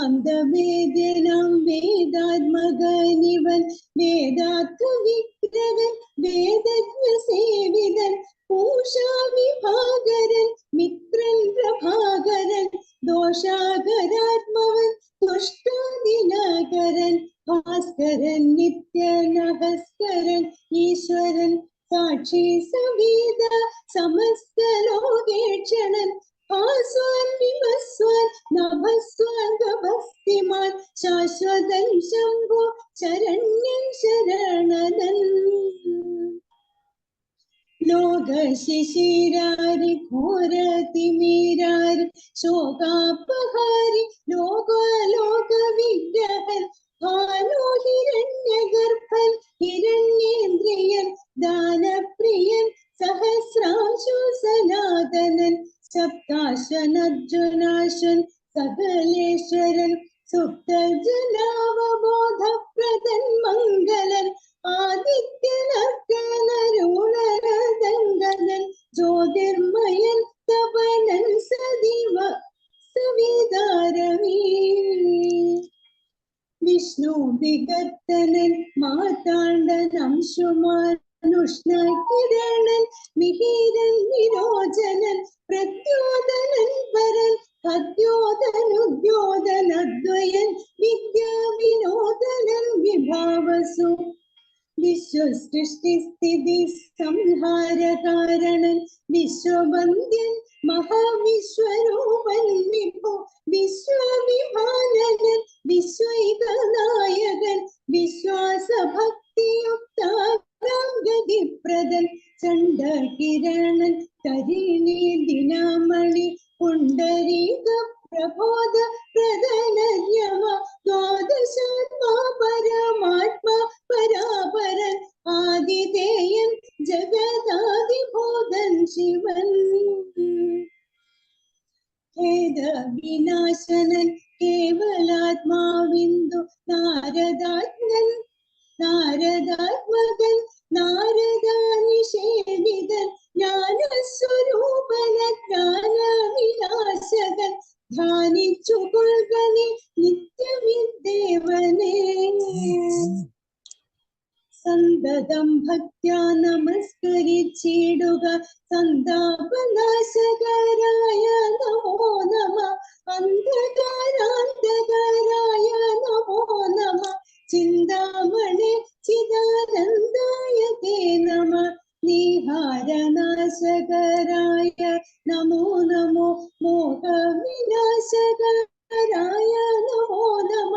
വേദാന്തവേദ്യനാം വേദാത്മകനിവൻ വേദാർത്ഥ വിഗ്രഹൻ വേദജ്ഞ സേവിതൻ പൂഷാവിഭാകരൻ മിത്രൻ പ്രഭാകരൻ ദോഷാകരാത്മവൻ തുഷ്ടാദിനകരൻ ഭാസ്കരൻ നിത്യനഹസ്കരൻ ഈശ്വരൻ സാക്ഷി സവീത സമസ്ത ലോകേക്ഷണൻ ആസ്വാൻ വിമസ്വാൻ നഭസ്വാൻ ഗഭസ്തിമാൻ ശാശ്വതൻ ശംഭോ ശരണ്യൻ ശരണനൻ ലോകശിശിരാരി ഘോരതിമീരാരി ശോകാപഹാരി ലോക വിഗ്രഹൻ ഭാനുഹിരണ്യഗർഭൻ ഹിരണ്യേന്ദ്രിയൻ ദാനപ്രിയൻ സഹസ്രാംശു സനാതനൻ സപ്താശനർജുനാശൻ സകലേശ്വരൻ സുപ്തജനാവബോധപ്രദൻ മംഗലൻ ആദിത്യനർക്കനരുണരദംഗനൻ ജ്യോതിർമയൻ തപനൻ സദിവ സവിതാരമീ വിഷ്ണു വികർത്തനൻ മാതാണ്ഡൻ അംശുമാനുഷ്ണകിരണൻ മിഹിരൻ വിരോചനൻ പ്രദ്യോതനൻ പരൻ അദ്യോതനുദ്യോതനദ്വയൻ വിദ്യാവിനോദനൻ വിഭാവസു വിശ്വസൃഷ്ടിസ്ഥിതി സംഹാരകാരണൻ വിശ്വവന്ദ്യൻ മഹാവിശ്വരൂപൻ വിഭോ വിശ്വവിഭാനനൻ വിശ്വൈകനായകൻ വിശ്വാസഭക്തിയുക്താം ഗതിപ്രദൻ ചണ്ഡകിരണൻ തരിണി ദിനമണി പുണ്ടരീക പ്രബോധ പ്രദനര്യമ ദ്വാദശാത്മാ പരമാത്മാ പരാപരൻ ആദിതേയൻ ജഗദാദിബോധൻ ശിവൻ ഖേദ വിനാശനൻ കേവലാത്മാവിന്ദു നാരദാത്മകൻ നാരദാനിഷേവിതൻ ജ്ഞാനസ്വരൂപന ജ്ഞാനവിനാശകൻ ധ്യാനിച്ചു കൊൾകനെ നിത്യവിദേവനേ സന്തതം ഭക്ത്യാ നമസ്കരിച്ചിടുക സന്താപനാശകരായ നമോ നമ അന്ധകാരാന്തകരായ നമോ നമ ചിന്താമണി ചിദാനന്ദായ തേ നമ നിഹാരനാശകരായ നമോ നമോ മോഹവിനാശകരായ നമോ നമ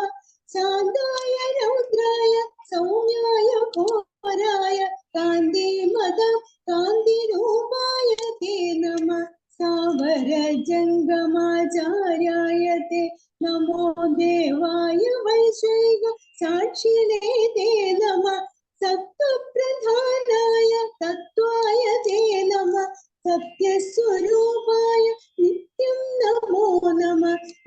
ശാന്തായ രൗദ്രായ സൗമ്യായ ഘോരായ കാന്തിരൂപായ തേ നമ സാവര ജംഗമാചാര്യായ തേ നമോ ദേവായ വൈഷയിക സാക്ഷിണേ തേ നമ സത്വപ്രധാനായ തത്വായ തേ നമ സത്യസ്വരൂപായ നിത്യം നമോ നമ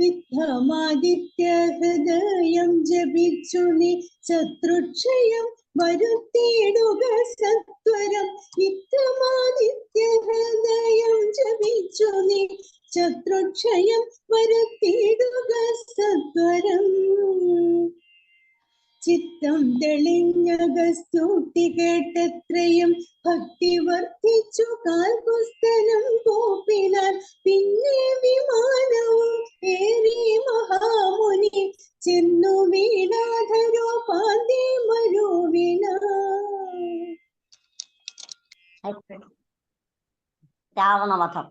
ഇത്തമാദിത്യ ഹൃദയം ജപിച്ചു നീ ശത്രുക്ഷയം വരുത്തിയിടുക സത്വരം ഇത്തമാദിത്യ ഹൃദയം ജപിച്ചു നീ ശത്രുക്ഷയം വരുത്തിയിടുക സത്വരം ചിത്തം തെളിഞ്ഞകസ്തൂട്ടി കേട്ടത്രയും ഭക്തി വർദ്ധിച്ചു കാൽപുസ്തകം കോപ്പിനാൻ പിന്നെ വിമാനവും ഏറി മഹാമുനി ചെന്നു വീണാധരോ പാന്തി മരുവിന രാവണവധം.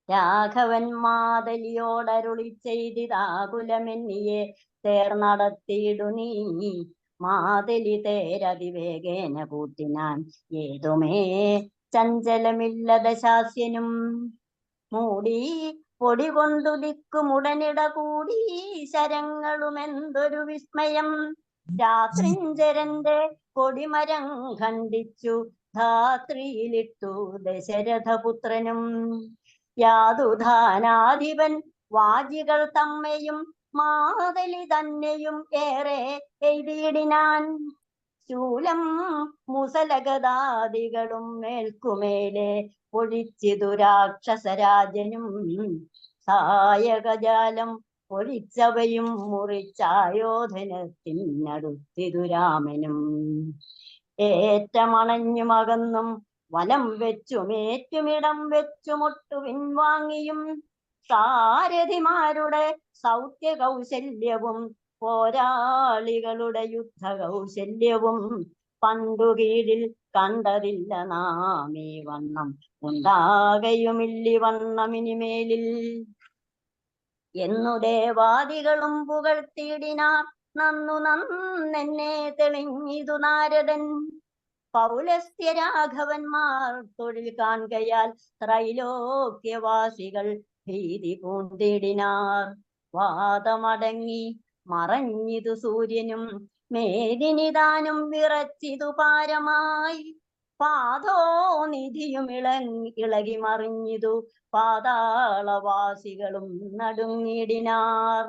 രാഘവൻ മാതലിയോടരുളി ചെയ്തിതാകുലമെന്നിയെ തേർനടത്തിയിടു നീ. മാതലി തേരതിവേഗേന കൂട്ടിനാൻ ഏതുമേ ചഞ്ചലമില്ലത ശാസ്യനും. മൂടി പൊടി കൊണ്ടു ദിക്കുമുടനിട കൂടി ശരങ്ങളുമെന്തൊരു വിസ്മയം. രാത്രിഞ്ചരന്റെ കൊടിമരം ഖണ്ഡിച്ചു ധാത്രിയിലിട്ടു ദശരഥപുത്രനും. യാതുധാനാധിപൻ വാജികൾ തമ്മയും മാതലി തന്നെയും ഏറെ എഴുതിയിടിനാൻ. ശൂലം മുസലഗദാദികളും മേൽക്കുമേലെ പൊഴിച്ചിതു രാക്ഷസരാജനും. സായകജാലം ഒളിച്ചവയും മുറിച്ചായോധനത്തിനടുത്തിതു രാമനും. ഏറ്റമണഞ്ഞുമകന്നും വലം വെച്ചുമേറ്റുമിടം വെച്ചുമൊട്ടു പിൻവാങ്ങിയും സാരഥിമാരുടെ സൗത്യ കൗശല്യവും പോരാളികളുടെ യുദ്ധ കൗശല്യവും പണ്ടു കീഴിൽ കണ്ടതില്ല നാം ഈ വണ്ണം ഉണ്ടാകയുമില്ലി വണ്ണമിനിമേലിൽ എന്നു ദേവാദികളും പുകഴ്ത്തിയിടിനാർ. നന്നു നന്നെന്നെ തെളിഞ്ഞിതു നാരദൻ. പൗലസ്ത്യ രാഘവന്മാർ തൊഴിൽ കാൺകയാൽ ത്രൈലോക്യവാസികൾ ഭീതി പൂണ്ടിടിനാർ. വാദമടങ്ങി മറഞ്ഞിതു സൂര്യനും മേദിനിതാനും വിറച്ചിതു പാരമായി. പാദോനിധിയും ഇളകി മറിഞ്ഞിതു പാതാളവാസികളും നടുങ്ങിടിനാർ.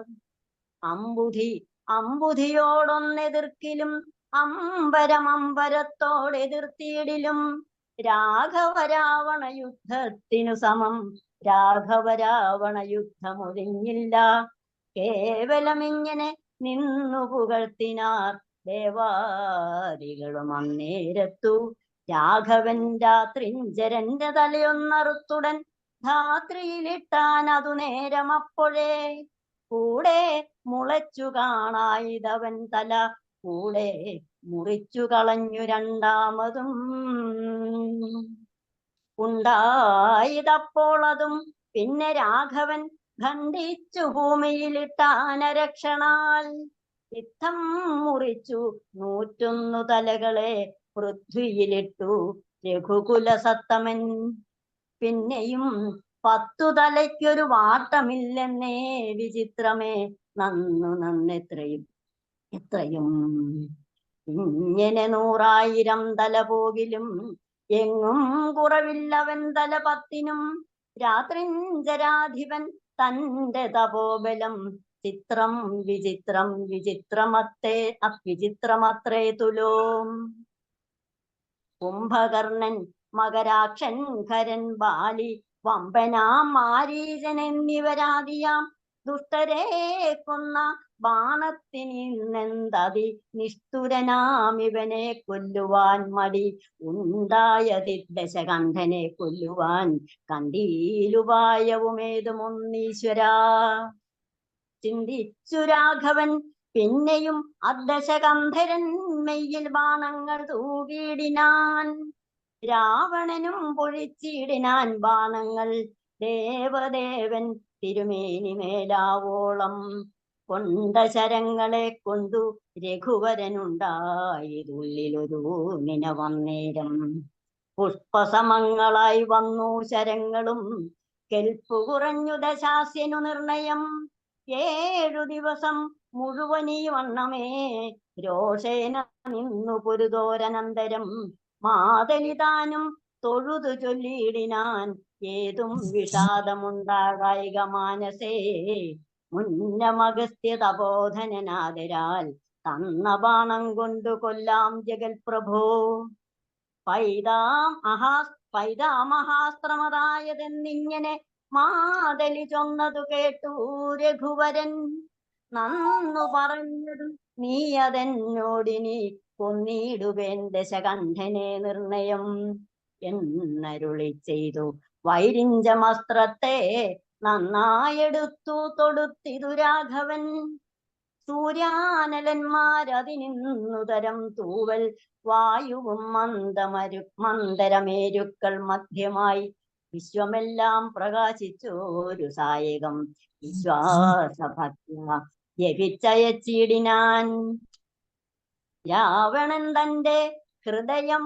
അമ്പുധിയോടൊന്നെതിർക്കിലും അമ്പരത്തോടെതിർത്തിയിടിലും രാഘവരാവണ യുദ്ധത്തിനു സമം രാഘവരാവണ യുദ്ധമൊഴിഞ്ഞില്ല. കേവലമിങ്ങനെ നിന്നു പുകഴ്ത്തിനാർ ദേവാദികളും അന്നേരത്തു. രാഘവൻ രാത്രിഞ്ചരന്റെ തലയൊന്നറുത്തുടൻ ധാത്രിയിലിട്ടാൻ അതു നേരമപ്പോഴേ. കൂടെ മുളച്ചു കാണായിതവൻ തല കൂടെ മുറിച്ചു കളഞ്ഞു രണ്ടാമതും. ഉണ്ടായതപ്പോളതും പിന്നെ രാഘവൻ ഖണ്ഡിച്ചു ഭൂമിയിലിട്ടാനരക്ഷണാൽ. യുദ്ധം മുറിച്ചു 101 തലകളെ പൃഥ്വിയിലിട്ടു രഘുകുലസത്തമൻ. പിന്നെയും 10 തലയ്ക്കൊരു വാട്ടമില്ലെന്നേ വിചിത്രമേ നന്നെത്രയും ഇങ്ങനെ 100,000 തല പോകിലും എങ്ങും കുറവില്ലവൻ തല 10നും. രാത്രിഞ്ചരാധിപൻ തന്റെ തപോബലം ചിത്രം വിചിത്രമത്രേ തുലോം. കുംഭകർണൻ മകരാക്ഷൻ ഖരൻ ബാലി വമ്പനാം മാരീചൻ എന്നിവരാദിയാം ദുഷ്ടരെ കൊന്ന ബാണത്തിനെന്തതി നിഷ്ഠുരനാം ഇവനെ കൊല്ലുവാൻ മടി ഉണ്ടായതി ദശകണ്ഠനെ കൊല്ലുവാൻ കണ്ടീലുപായവുമേതുമൊന്നീശ്വരാ. ചിന്തിച്ചു രാഘവൻ പിന്നെയും അദ്ദശകന്ധരൻ മെയ്യിൽ ബാണങ്ങൾ തൂകിയിടിനാൻ. രാവണനും പൊഴിച്ചിടിനാൻ ബാണങ്ങൾ ദേവദേവൻ തിരുമേനി മേലാവോളം. കൊണ്ട ശരങ്ങളെ കൊണ്ടു രഘുവരനുണ്ടായതുള്ളിലൊരു നിനവന്നേരം. പുഷ്പസമങ്ങളായി വന്നു ശരങ്ങളും കെൽപ്പു കുറഞ്ഞു ദശാസ്യനു നിർണയം. 7 ദിവസം മുഴുവനീ വണ്ണമേ രോഷേന നിന്നു പൊരുതോരനന്തരം. മാതലിതാനും തൊഴുതു ചൊല്ലിയിടിനാൻ ഏതും വിഷാദമുണ്ടാകായിക മാനസേ. മുന്നമഗസ്ത്യ തപോധനനാദരാൽ തന്ന ബാണം കൊണ്ടു കൊല്ലാം ജഗൽ പ്രഭോ. പൈതാമഹാസ്ത്രമതായതെന്നിങ്ങനെ മാതലി ചൊന്നതു കേട്ടു രഘുവരൻ. നന്നു പറഞ്ഞതു നീ അതെന്നോടിനി കൊന്നിടുവേൻ ദശകണ്ഠനെ നിർണയം എന്നരുളി ചെയ്തു. വൈരിഞ്ചമസ്ത്രത്തെ നന്നായെടുത്തു തൊടുത്തിതു രാഘവൻ. സൂര്യാനലന്മാരതിനിന്നു തരം തൂവൽ വായുവും മന്ദരമേരുക്കൾ മധ്യമായി. വിശ്വമെല്ലാം പ്രകാശിച്ചോരു സായകം വിശ്വാസഭക്തിയ ജപിച്ചയച്ചിടിനാൻ. രാവണൻ തന്റെ ഹൃദയം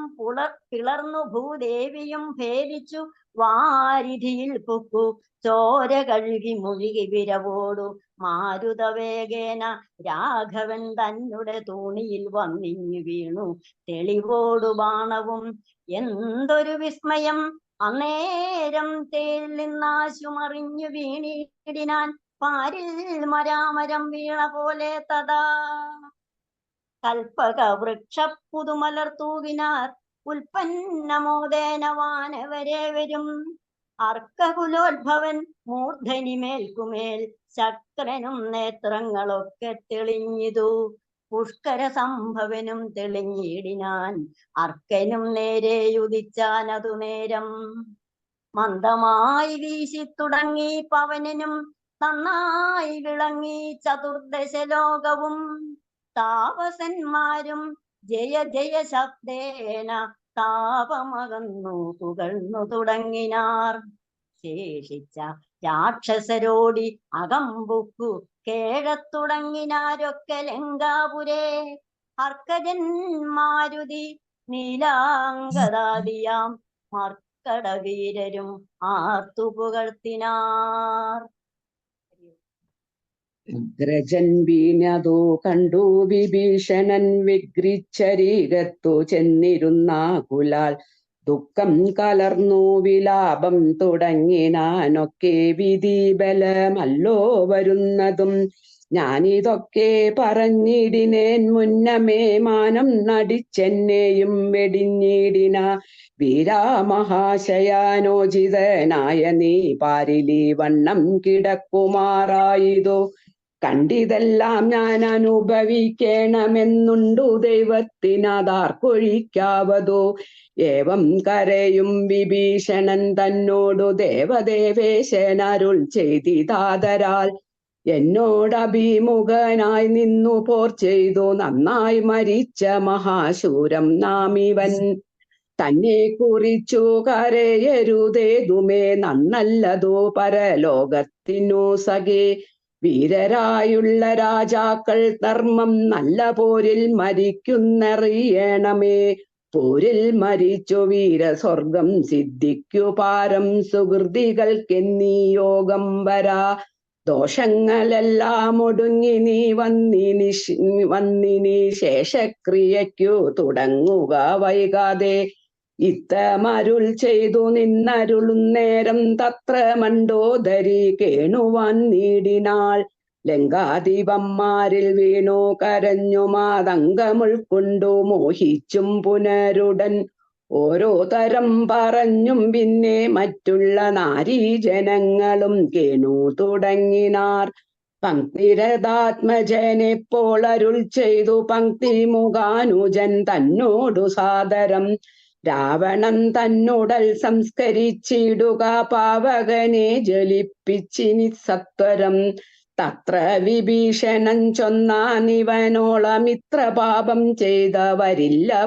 പിളർന്നു ഭൂദേവിയും ഭേദിച്ചു വാരിധിയിൽ പൊക്കു ചോര കഴുകി മുഴുകി വിരവോടു മാരുതവേഗേന രാഘവൻ തന്നെ തൂണിയിൽ വന്നിഞ്ഞു വീണു തെളിവോടു ബാണവും. എന്തൊരു വിസ്മയം! അന്നേരം തേലിന്നാശുമറിഞ്ഞു വീണിടിനാൻ പാരിൽ മരാമരം വീണ പോലെ തഥാ. കൽപ്പക വൃക്ഷ പുതുമലർ തൂവിനാർ ഉൽപ്പന്നമോദേന വാനവരേവരും. അർക്കകുലോത്ഭവൻ മൂർധനിമേൽക്കുമേൽ ശക്രനും നേത്രങ്ങളൊക്കെ തെളിഞ്ഞിതു. പുഷ്കര സംഭവനും തെളിഞ്ഞിടിനാൻ. അർക്കനും നേരെ ഉദിച്ചാനതു നേരം. മന്ദമായി വീശി തുടങ്ങി പവനനും നന്നായി വിളങ്ങി ചതുർദശ ലോകവും. താപസന്മാരും ജയ ജയ ശബ്ദേന താപമകന്നു പുകഴ്ന്നു തുടങ്ങിനാർ. ശേഷിച്ച രാക്ഷസരോടി അകമ്പുക്കു കേഴത്തുടങ്ങിനാരൊക്കെ ലങ്കാപുരേ. അർക്കജന്മാരുതി നീലാംഗദാദിയാം മർക്കടവീരരും ആർത്തുപുകഴ്ത്തിനാർ. അഗ്രജൻ വീണതോ കണ്ടു വിഭീഷണൻ വിഗ്രഹിച്ചരീകത്തു ചെന്നിരുന്നാകുലാൽ. ദുഃഖം കലർന്നു വിലാപം തുടങ്ങിനാനൊക്കെ വിധി ബലമല്ലോ വരുന്നതും. ഞാനിതൊക്കെ പറഞ്ഞിടിനേൻ മുന്നമേ മാനം നടിച്ചെന്നെയും വെടിഞ്ഞിടിന. വീരാമഹാശയാനോചിതനായ നീ പാരിലി വണ്ണം കിടക്കുമാറായതോ. കണ്ടിതെല്ലാം ഞാൻ അനുഭവിക്കണമെന്നുണ്ടു ദൈവത്തിനതാർക്കൊഴിക്കാവതോ. ഏവം കരയും വിഭീഷണൻ തന്നോടു ദേവദേവേശനരുൾ ചെയ്തിതാദരാൽ. എന്നോടഭിമുഖനായി നിന്നു പോർ ചെയ്തു നന്നായി മരിച്ച മഹാശൂരം നാമിവൻ. തന്നെ കുറിച്ചു കരയരുതേതുമേ നന്നല്ലതോ പരലോകത്തിനു സഖേ. വീരരായുള്ള രാജാക്കൾ ധർമ്മം നല്ല പോരിൽ മരിക്കുന്നറിയണമേ. പോരിൽ മരിച്ചു വീരസ്വർഗം സിദ്ധിക്കു പാരം സുഹൃതികൾക്കെന്നീ യോഗം വരാ. ദോഷങ്ങളെല്ലാം ഒടുങ്ങി നീ വന്നിനി ശേഷക്രിയയ്ക്കു തുടങ്ങുക വൈകാതെ. ഇത്തമരുൾ ചെയ്തു നിന്നരുളുന്നേരം തത്ര മണ്ഡോദരി കേണുവാൻ നീടിനാൾ. ലങ്കാധിപന്മാരിൽ വീണു കരഞ്ഞു മാതങ്കമുൾക്കൊണ്ടു മോഹിച്ചും പുനരുടൻ. ഓരോ തരം പറഞ്ഞും പിന്നെ മറ്റുള്ള നാരീജനങ്ങളും കേണു തുടങ്ങിനാർ. പങ്ക്തിരഥാത്മജനെപ്പോൾ അരുൾ ചെയ്തു പങ്ക്തി മുഖാനുജൻ തന്നോടു സാദരം. രാവണൻ തന്നുടൽ സംസ്കരിച്ചിടുക പാവകനെ ജലിപ്പിച്ചിനി സത്വരം. തത്ര വിഭീഷണൻ ചൊന്നാനിവനോളം ഇത്ര പാപം ചെയ്തവരില്ല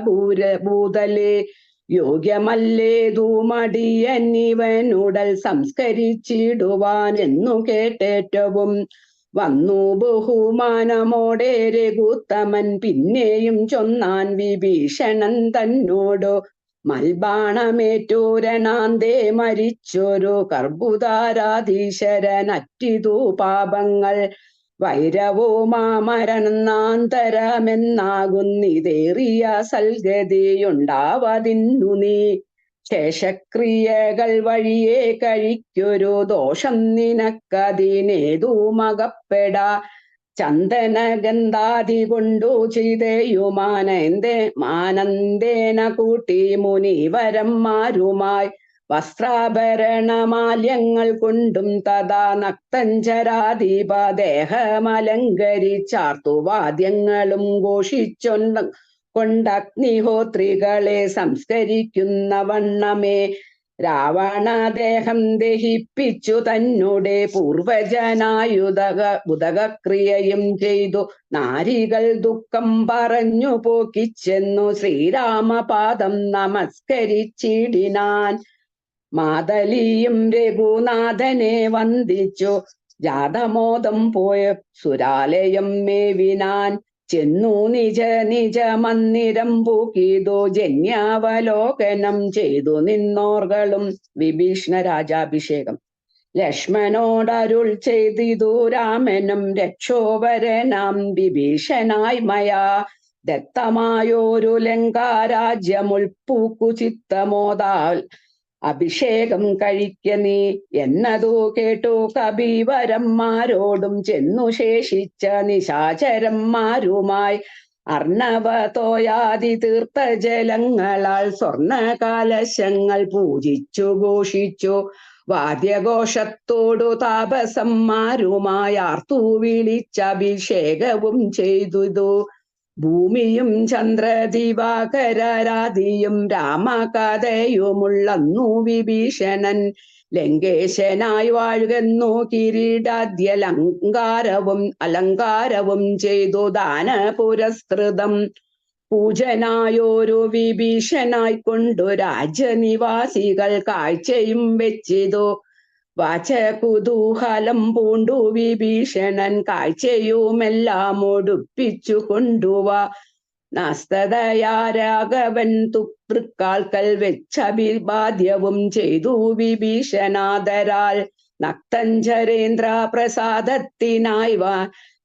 ഭൂതലേ. യോഗ്യമല്ലേതു മടിയന്നിവനുടൽ സംസ്കരിച്ചിടുവാൻ എന്നു കേട്ടേറ്റവും. വന്നു ബഹുമാനമോടെ രഘുത്തമൻ പിന്നെയും ചൊന്നാൻ വിഭീഷണൻ തന്നോടു. മൽബാണമേറ്റൂരനാന്തേ മരിച്ചൊരു കർബുദാരാധീശരനറ്റിതു പാപങ്ങൾ. വൈരവുമാമരണാന്തരമെന്നാകുന്നിതേറിയ സൽഗതിയുണ്ടാവതിന്നു നീ. ശേഷക്രിയകൾ വഴിയെ കഴിക്കൊരു ദോഷം നിനക്കതിനേതുമകപ്പെടാ. ചന്ദനഗന്ധാദി കൊണ്ടു ചെയ്തയുമാനന്ദേന കൂട്ടി മുനിവരന്മാരുമായി. വസ്ത്രാഭരണമാല്യങ്ങൾ കൊണ്ടും തഥാ നക്തഞ്ചരാധിപദേഹമലങ്കരിച്ചാർത്തുവാദ്യങ്ങളും ഘോഷിച്ചൊണ്ടഗ്നിഹോത്രികളെ സംസ്കരിക്കുന്ന വണ്ണമേ. രാവണദേഹം ദഹിപ്പിച്ചു തന്നുടെ പൂർവജനായുധക്രിയയും ചെയ്തു. നാരികൾ ദുഃഖം പറഞ്ഞു പോക്കിച്ചെന്നു ശ്രീരാമപാദം നമസ്കരിച്ചിടിനാൻ. മാതലിയും രഘുനാഥനെ വന്ദിച്ചു ജാതമോദം പോയ സുരാലയം മേവിനാൻ. ചെന്നു നിജ നിജ മന്ദിരം പൂക്കിതു ജന്യാവലോകനം ചെയ്തു നിന്നോർകളും. വിഭീഷണ രാജാഭിഷേകം. ലക്ഷ്മണോടരുൾ ചെയ്തിതു രാമനും രക്ഷോവരനാം വിഭീഷണായി മയാ. ദത്തമായോരു ലങ്കാരാജ്യമുൾപ്പൂക്കു ചിത്തമോദാൽ അഭിഷേകം കഴിക്ക നീ എന്നതു കേട്ടു കബീവരന്മാരോടും ചെന്നു ശേഷിച്ച നിശാചരന്മാരുമായി. അർണവതോയാദി തീർത്ഥജലങ്ങളാൽ സ്വർണ കലശങ്ങൾ പൂജിച്ചു ഘോഷിച്ചു. വാദ്യഘോഷത്തോടു താപസന്മാരുമായാർത്തു വിളിച്ചഭിഷേകവും ചെയ്തു. ഭൂമിയും ചന്ദ്രദിവാകരാദിയും രാമകഥയുമുള്ളന്നു വിഭീഷണൻ ലങ്കേശനായി വാഴുകെന്നു അലങ്കാരവും ചെയ്തു ദാന പുരസ്കൃതം. പൂജനായോരു വിഭീഷണായി കൊണ്ടു രാജ്യനിവാസികൾ കാഴ്ചയും വെച്ചിതു. വാച കുതൂഹലം പൂണ്ടു വിഭീഷണൻ കാഴ്ചയുമെല്ലാം ഒടുപ്പിച്ചു കൊണ്ടുവാ. നാസ്തതയാ രാഘവൻ തൃക്കാൽക്കൽ വെച്ചഭിവാദ്യവും ചെയ്തു വിഭീഷണാദരാൽ. നക്തഞ്ചരേന്ദ്ര പ്രസാദത്തിനായി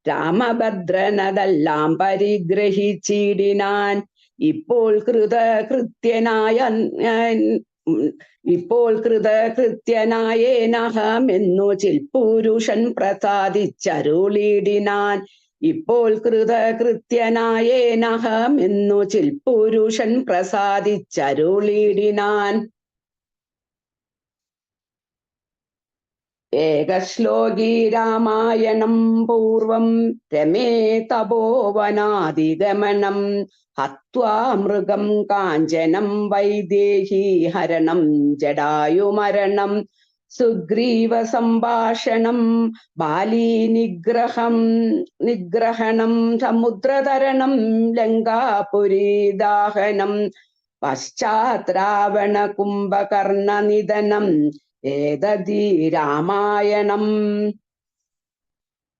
രാമഭദ്രനതെല്ലാം പരിഗ്രഹിച്ചിടിനാൻ. ഇപ്പോൾ കൃതകൃത്യനായേനഹമെന്നു ചിൽപുരുഷൻ പ്രസാദിച്ചരുളിടിനാൻ. ഇപ്പോൾ കൃതകൃത്യനായേനഹമെന്നു ചിൽപുരുഷൻ പ്രസാദിച്ചരുളിടിനാൻ. ഏകശ്ലോകി രാമായണം പൂർവം രമേ തപോവനാദിഗമനം. ഹത്വാ മൃഗം കാഞ്ചനം വൈദേഹി ഹരണം ജടായുമരണം. സുഗ്രീവ സംഭാഷണം ബാലി നിഗ്രഹണം സമുദ്രതരണം ലങ്കാപുരി ദാഹനം. പശ്ചാത് രാവണ കുംഭകർണ നിധനം ഏതദി രാമായണം.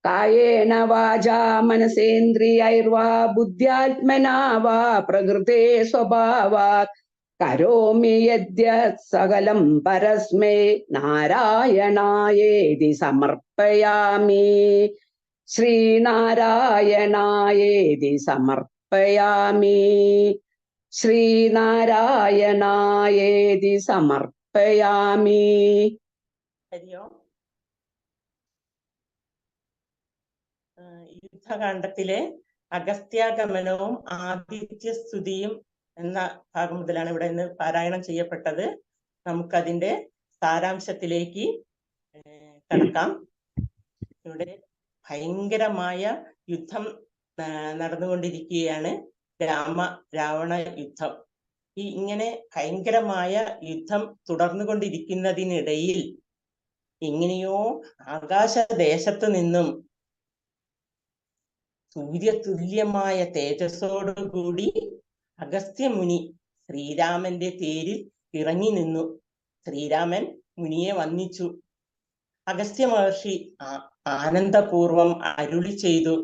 കായേന വാചാ മനസേന്ദ്രിയൈർവാ ബുദ്ധ്യാത്മനാ വാ പ്രകൃതേ സ്വഭാവാത് കരോമി യദ്യത് സകലം പരസ്മൈ നാരായണായേതി സമർപ്പയാമി. ശ്രീനാരായണായേതി സമർപ്പയാമി. ശ്രീനാരായണായേതി സമർപ്പയാമി. ഹരിയോ. യുദ്ധകാണ്ഡത്തിലെ അഗസ്ത്യാഗമനവും ആദിത്യസ്തുതിയും എന്ന ഭാഗം മുതലാണ് ഇവിടെ ഇന്ന് പാരായണം ചെയ്യപ്പെട്ടത്. നമുക്കതിന്റെ സാരാംശത്തിലേക്ക് കടക്കാം. ഇവിടെ ഭയങ്കരമായ യുദ്ധം നടന്നുകൊണ്ടിരിക്കുകയാണ്. രാവണ യുദ്ധം. ഇങ്ങനെ ഭയങ്കരമായ യുദ്ധം തുടർന്നുകൊണ്ടിരിക്കുന്നതിനിടയിൽ എങ്ങനെയോ ആകാശദേശത്തു നിന്നും സൂര്യതുല്യമായ തേജസ്സോടുകൂടി അഗസ്ത്യമുനി ശ്രീരാമന്റെ തേരിൽ ഇറങ്ങി നിന്നു. ശ്രീരാമൻ മുനിയെ വന്ദിച്ചു. അഗസ്ത്യ മഹർഷി ആനന്ദപൂർവം അരുളി ചെയ്തു,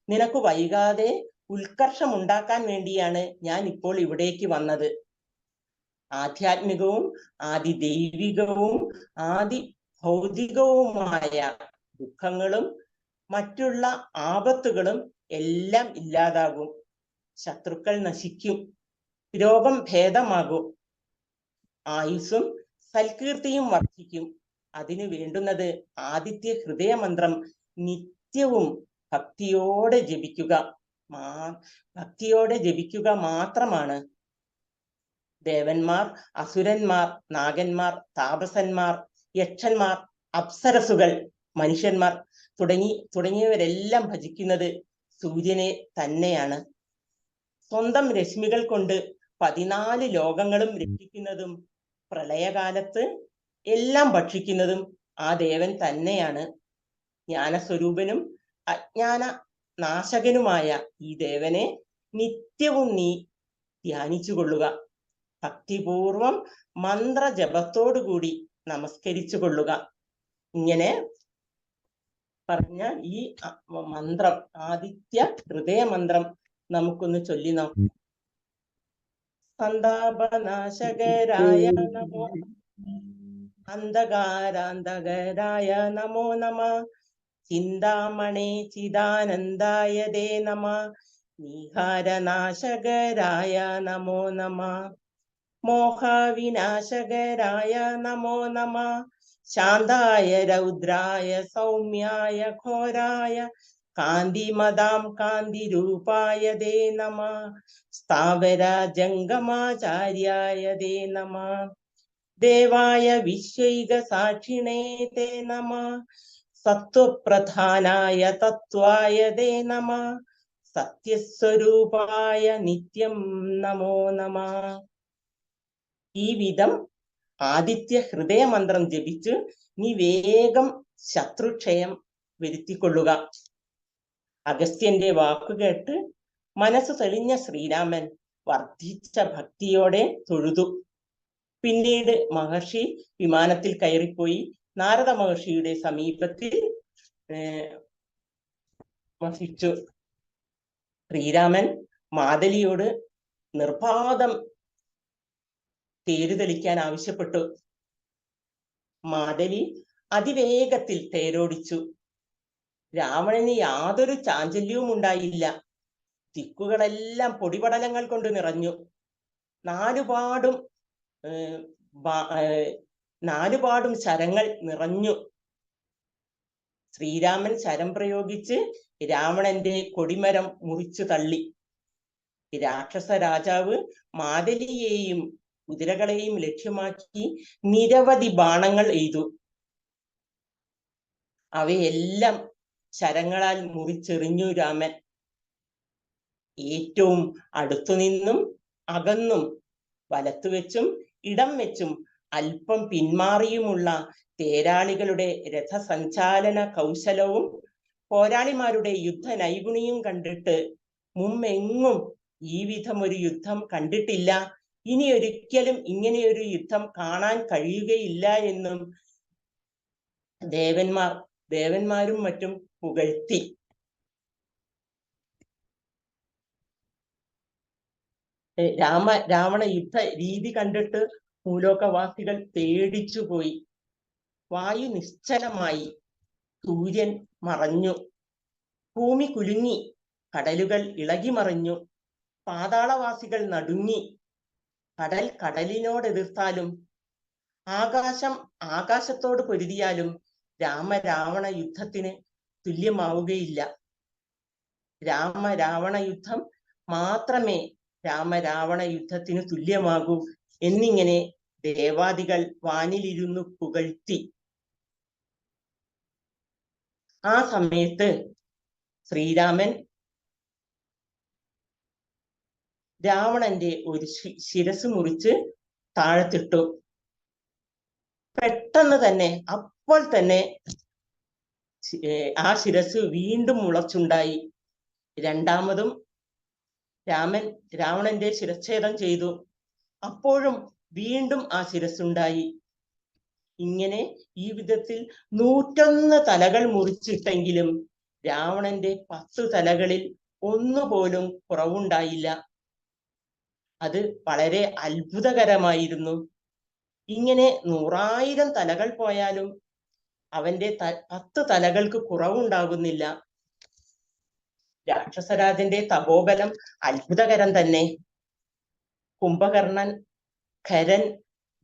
നിനക്ക് വൈകാതെ ഉത്കർഷമുണ്ടാക്കാൻ വേണ്ടിയാണ് ഞാൻ ഇപ്പോൾ ഇവിടേക്ക് വന്നത്. ആധ്യാത്മികവും ആദിദൈവികവും ആദി ഭൗതികവുമായ ദുഃഖങ്ങളും മറ്റുള്ള ആപത്തുകളും എല്ലാം ഇല്ലാതാകും. ശത്രുക്കൾ നശിക്കും. രോഗം ഭേദമാകും. ആയുസ്സും സൽകീർത്തിയും വർദ്ധിക്കും. അതിനു വേണ്ടുന്നത് ആദിത്യ ഹൃദയമന്ത്രം നിത്യവും ഭക്തിയോടെ ജപിക്കുക മാത്രമാണ്. ദേവന്മാർ, അസുരന്മാർ, നാഗന്മാർ, താപസന്മാർ, യക്ഷന്മാർ, അപ്സരസുകൾ, മനുഷ്യന്മാർ തുടങ്ങിയവരെല്ലാം ഭജിക്കുന്നത് സൂര്യനെ തന്നെയാണ്. സ്വന്തം രശ്മികൾ കൊണ്ട് 14 ലോകങ്ങളും രക്ഷിക്കുന്നതും പ്രളയകാലത്ത് എല്ലാം ഭക്ഷിക്കുന്നതും ആ ദേവൻ തന്നെയാണ്. ജ്ഞാനസ്വരൂപനും അജ്ഞാന നാശകനുമായ ഈ ദേവനെ നിത്യവും നീ ധ്യാനിച്ചു കൊള്ളുക. ഭക്തിപൂർവം മന്ത്രജപത്തോടുകൂടി നമസ്കരിച്ചു കൊള്ളുക. ഇങ്ങനെ പറഞ്ഞ ഈ മന്ത്രം, ആദിത്യ ഹൃദയ മന്ത്രം നമുക്കൊന്ന് ചൊല്ലി നോക്കാം. സന്താപനാശകരായ നമോ, അന്ധകാരാന്തകരായ നമോ നമ, ചിന്താമണി ചിദാനന്ദായ ദേ നമ, നീഹാരനാശകരായ നമോ നമ, മോഹവിനാശകരായ നമോ നമ, ശാന്തായ രൗദ്രായ സൗമ്യായ ഘോരായ കാന്തിമതാം കാന്തിരൂപായ ദേ നമ, സ്ഥാവര ജംഗമാചാര്യായ ദേ നമ, ദേവായ വിശ്വൈക സാക്ഷിണേ തേ നമ. സത്വപ്രധാനായ തത്വായ തേ നമ. സത്യസ്വരൂപായ നിത്യം നമോ നമ. ഈ വിധം ആദിത്യ ഹൃദയ മന്ത്രം ജപിച്ച് നീ വേഗം ശത്രുക്ഷയം വരുത്തിക്കൊള്ളുക. അഗസ്ത്യന്റെ വാക്കുകേട്ട് മനസ്സ് തെളിഞ്ഞ ശ്രീരാമൻ വർദ്ധിച്ച ഭക്തിയോടെ തൊഴുതു. പിന്നീട് മഹർഷി വിമാനത്തിൽ കയറിപ്പോയി നാരദ മഹർഷിയുടെ സമീപത്തിൽ വസിച്ചു. ശ്രീരാമൻ മാതലിയോട് നിർബാധം തേര് തെളിക്കാൻ ആവശ്യപ്പെട്ടു. മാതലി അതിവേഗത്തിൽ തേരോടിച്ചു. രാവണന് യാതൊരു ചാഞ്ചല്യവും ഉണ്ടായില്ല. ദിക്കുകളെല്ലാം പൊടിപടലങ്ങൾ കൊണ്ട് നിറഞ്ഞു. നാലുപാടും ശരങ്ങൾ നിറഞ്ഞു. ശ്രീരാമൻ ശരം പ്രയോഗിച്ച് രാവണന്റെ കൊടിമരം മുറിച്ചു തള്ളി. രാക്ഷസ രാജാവ് മാതലിയെയും കുതിരകളെയും ലക്ഷ്യമാക്കി നിരവധി ബാണങ്ങൾ എയ്തു. അവയെല്ലാം ശരങ്ങളാൽ മുറിച്ചെറിഞ്ഞു രാമൻ. ഏറ്റവും അടുത്തുനിന്നും അകന്നും വലത്തുവെച്ചും ഇടം വെച്ചും അല്പം പിന്മാറിയുമുള്ള തേരാളികളുടെ രഥസഞ്ചാലന കൗശലവും പോരാളിമാരുടെ യുദ്ധ നൈപുണ്യവും കണ്ടിട്ട് മുമ്പെങ്ങും ഈ വിധം ഒരു യുദ്ധം കണ്ടിട്ടില്ല, ഇനി ഒരിക്കലും ഇങ്ങനെയൊരു യുദ്ധം കാണാൻ കഴിയുകയില്ല എന്നും ദേവന്മാരും മറ്റും പുകഴ്ത്തി. രാവണ യുദ്ധ രീതി കണ്ടിട്ട് ഭൂലോകവാസികൾ പേടിച്ചുപോയി. വായു നിശ്ചലമായി, സൂര്യൻ മറഞ്ഞു, ഭൂമി കുലുങ്ങി, കടലുകൾ ഇളകി മറിഞ്ഞു, പാതാളവാസികൾ നടുങ്ങി. കടൽ കടലിനോടെതിർത്താലും ആകാശം ആകാശത്തോട് പൊരുതിയാലും രാമരാവണ യുദ്ധത്തിന് തുല്യമാവുകയില്ല. രാമരാവണ യുദ്ധം മാത്രമേ രാമരാവണ യുദ്ധത്തിന് തുല്യമാകൂ എന്നിങ്ങനെ ദേവാദികൾ വാനിലിരുന്നു പുകഴ്ത്തി. ആ സമയത്ത് ശ്രീരാമൻ രാവണന്റെ ഒരു ശിരസ് മുറിച്ച് താഴത്തിട്ടു. പെട്ടെന്ന് തന്നെ അപ്പോൾ തന്നെ ആ ശിരസ് വീണ്ടും മുളച്ചുണ്ടായി. രണ്ടാമതും രാവണന്റെ ശിരച്ഛേദം ചെയ്തു. അപ്പോഴും വീണ്ടും ആ ശിരസ്സുണ്ടായി. ഇങ്ങനെ ഈ വിധത്തിൽ 101 തലകൾ മുറിച്ചിട്ടെങ്കിലും രാവണന്റെ 10 തലകളിൽ ഒന്നുപോലും കുറവുണ്ടായില്ല. അത് വളരെ അത്ഭുതകരമായിരുന്നു. ഇങ്ങനെ 100,000 തലകൾ പോയാലും അവന്റെ 10 തലകൾക്ക് കുറവുണ്ടാകുന്നില്ല. രാക്ഷസരാജന്റെ തപോബലം അത്ഭുതകരം തന്നെ. കുംഭകർണൻ, ഖരൻ,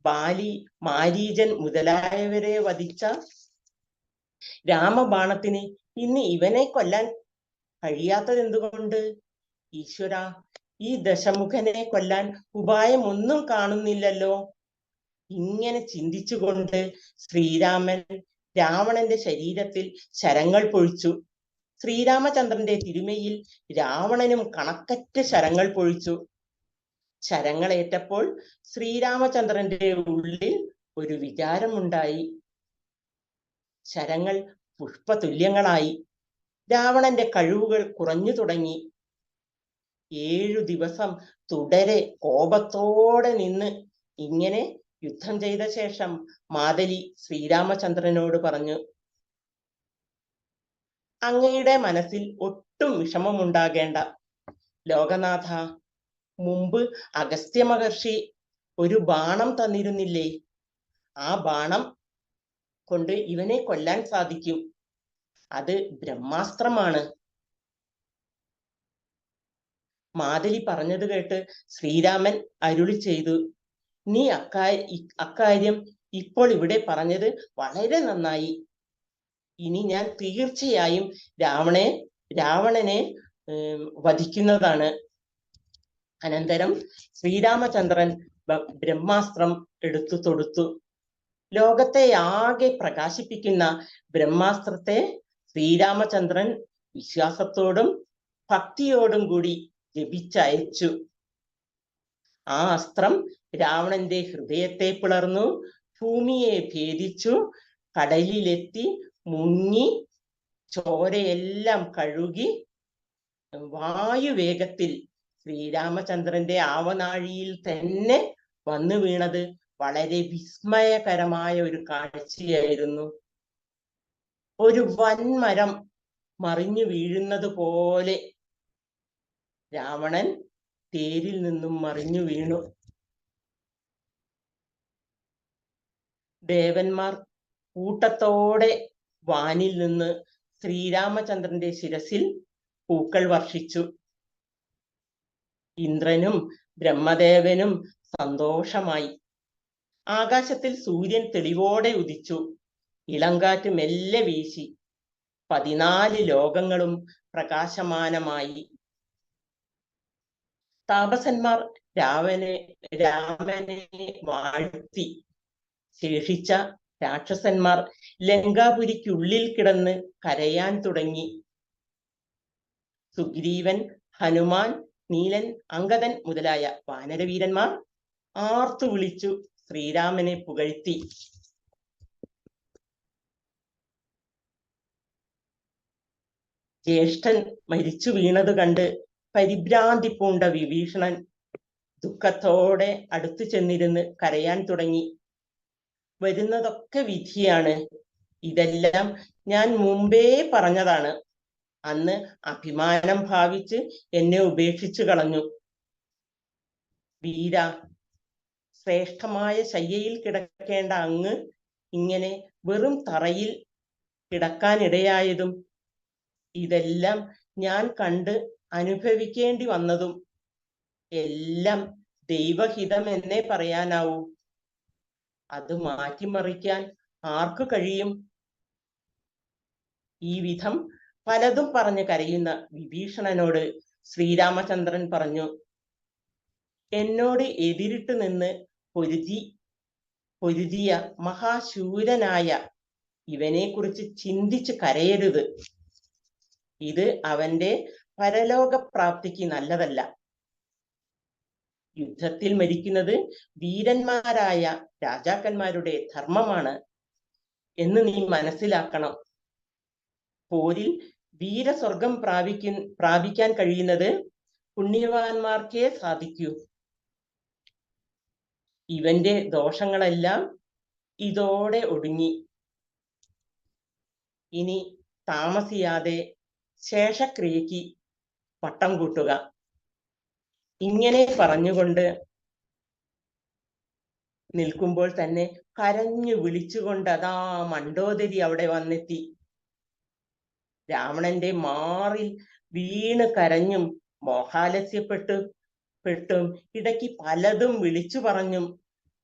ബാലി, മാരീചൻ മുതലായവരെ വധിച്ച രാമബാണത്തിന് ഇന്ന് ഇവനെ കൊല്ലാൻ കഴിയാത്തത് എന്തുകൊണ്ട്? ഈശ്വര, ഈ ദശമുഖനെ കൊല്ലാൻ ഉപായം ഒന്നും കാണുന്നില്ലല്ലോ. ഇങ്ങനെ ചിന്തിച്ചുകൊണ്ട് ശ്രീരാമൻ രാവണന്റെ ശരീരത്തിൽ ശരങ്ങൾ പൊഴിച്ചു. ശ്രീരാമചന്ദ്രന്റെ തിരുമയിൽ രാവണനും കണക്കറ്റ് ശരങ്ങൾ പൊഴിച്ചു. ശരങ്ങളേറ്റപ്പോൾ ശ്രീരാമചന്ദ്രന്റെ ഉള്ളിൽ ഒരു വിചാരമുണ്ടായി. ശരങ്ങൾ പുഷ്പതുല്യങ്ങളായി. രാവണന്റെ കഴിവുകൾ കുറഞ്ഞു തുടങ്ങി. 7 ദിവസം തുടരെ കോപത്തോടെ നിന്ന് ഇങ്ങനെ യുദ്ധം ചെയ്ത ശേഷം മാതലി ശ്രീരാമചന്ദ്രനോട് പറഞ്ഞു, അങ്ങയുടെ മനസ്സിൽ ഒട്ടും വിഷമമുണ്ടാകേണ്ട. ലോകനാഥ, മുമ്പ് അഗസ്ത്യ മഹർഷി ഒരു ബാണം തന്നിരുന്നില്ലേ? ആ ബാണം കൊണ്ട് ഇവനെ കൊല്ലാൻ സാധിക്കും. അത് ബ്രഹ്മാസ്ത്രമാണ്. മാതലി പറഞ്ഞത് കേട്ട് ശ്രീരാമൻ അരുളി ചെയ്തു, നീ അക്കാര്യം ഇപ്പോൾ ഇവിടെ പറഞ്ഞത് വളരെ നന്നായി. ഇനി ഞാൻ തീർച്ചയായും രാവണനെ വധിക്കുന്നതാണ്. അനന്തരം ശ്രീരാമചന്ദ്രൻ ബ്രഹ്മാസ്ത്രം എടുത്തു തൊടുത്തു. ലോകത്തെ ആകെ പ്രകാശിപ്പിക്കുന്ന ബ്രഹ്മാസ്ത്രത്തെ ശ്രീരാമചന്ദ്രൻ വിശ്വാസത്തോടും ഭക്തിയോടും കൂടി ജപിച്ചയച്ചു. ആ അസ്ത്രം രാവണന്റെ ഹൃദയത്തെ പിളർന്നു, ഭൂമിയെ ഭേദിച്ചു, കടലിലെത്തി മുങ്ങി ചോരയെല്ലാം കഴുകി വായുവേഗത്തിൽ ശ്രീരാമചന്ദ്രന്റെ ആവനാഴിയിൽ തന്നെ വന്നു വീണത് വളരെ വിസ്മയകരമായ ഒരു കാഴ്ചയായിരുന്നു. ഒരു വൻമരം മറിഞ്ഞു വീഴുന്നത് പോലെ രാവണൻ തേരിൽ നിന്നും മറിഞ്ഞു വീണു. ദേവന്മാർ കൂട്ടത്തോടെ വാനിൽ നിന്ന് ശ്രീരാമചന്ദ്രന്റെ ശിരസിൽ പൂക്കൾ വർഷിച്ചു. ഇന്ദ്രനും ബ്രഹ്മദേവനും സന്തോഷമായി. ആകാശത്തിൽ സൂര്യൻ തെളിവോടെ ഉദിച്ചു. ഇളങ്കാറ്റ് മെല്ലെ വീശി. 14 ലോകങ്ങളും പ്രകാശമാനമായി. താപസന്മാർ രാമനെ വാഴ്ത്തി. ശേഷിച്ച രാക്ഷസന്മാർ ലങ്കാപുരിക്കുള്ളിൽ കിടന്ന് കരയാൻ തുടങ്ങി. സുഗ്രീവൻ, ഹനുമാൻ, നീലൻ, അംഗദൻ മുതലായ വാനരവീരന്മാർ ആർത്തു വിളിച്ചു ശ്രീരാമനെ പുകഴ്ത്തി. ജ്യേഷ്ഠൻ മരിച്ചു വീണത് കണ്ട് പരിഭ്രാന്തി പൂണ്ട വിഭീഷണൻ ദുഃഖത്തോടെ അടുത്തു ചെന്നിരുന്ന് കരയാൻ തുടങ്ങി. വരുന്നതൊക്കെ വിധിയാണ്. ഇതെല്ലാം ഞാൻ മുമ്പേ പറഞ്ഞതാണ്. അന്ന് അഭിമാനം ഭാവിച്ച് എന്നെ ഉപേക്ഷിച്ചു കളഞ്ഞു. വീര, ശ്രേഷ്ഠമായ ശയ്യയിൽ കിടക്കേണ്ട അങ്ങ് ഇങ്ങനെ വെറും തറയിൽ കിടക്കാനിടയായതും ഇതെല്ലാം ഞാൻ കണ്ട് അനുഭവിക്കേണ്ടി വന്നതും എല്ലാം ദൈവഹിതം എന്നേ പറയാനാവൂ. അത് മാറ്റിമറിക്കാൻ ആർക്കു കഴിയും? ഈ വിധം പലതും പറഞ്ഞ് കരയുന്ന വിഭീഷണനോട് ശ്രീരാമചന്ദ്രൻ പറഞ്ഞു, എന്നോട് എതിരിട്ട് നിന്ന് പൊരുതിയ മഹാശൂരനായ ഇവനെ കുറിച്ച് ചിന്തിച്ച് കരയരുത്. ഇത് അവന്റെ പരലോകപ്രാപ്തിക്ക് നല്ലതല്ല. യുദ്ധത്തിൽ മരിക്കുന്നത് വീരന്മാരായ രാജാക്കന്മാരുടെ ധർമ്മമാണ് എന്ന് നീ മനസ്സിലാക്കണം. പോരിൽ വീരസ്വർഗം പ്രാപിക്കാൻ കഴിയുന്നത് പുണ്യവാന്മാർക്കേ സാധിക്കൂ. ഇവന്റെ ദോഷങ്ങളെല്ലാം ഇതോടെ ഒടുങ്ങി. ഇനി താമസിയാതെ ശേഷക്രിയയ്ക്ക് പട്ടം കൂട്ടുക. ഇങ്ങനെ പറഞ്ഞുകൊണ്ട് നിൽക്കുമ്പോൾ തന്നെ കരഞ്ഞു വിളിച്ചുകൊണ്ട് അതാ മണ്ഡോദരി അവിടെ വന്നെത്തി. രാവണന്റെ മാറിൽ വീണ് കരഞ്ഞും മോഹാലസ്യപ്പെട്ടും ഇടയ്ക്ക് പലതും വിളിച്ചു പറഞ്ഞും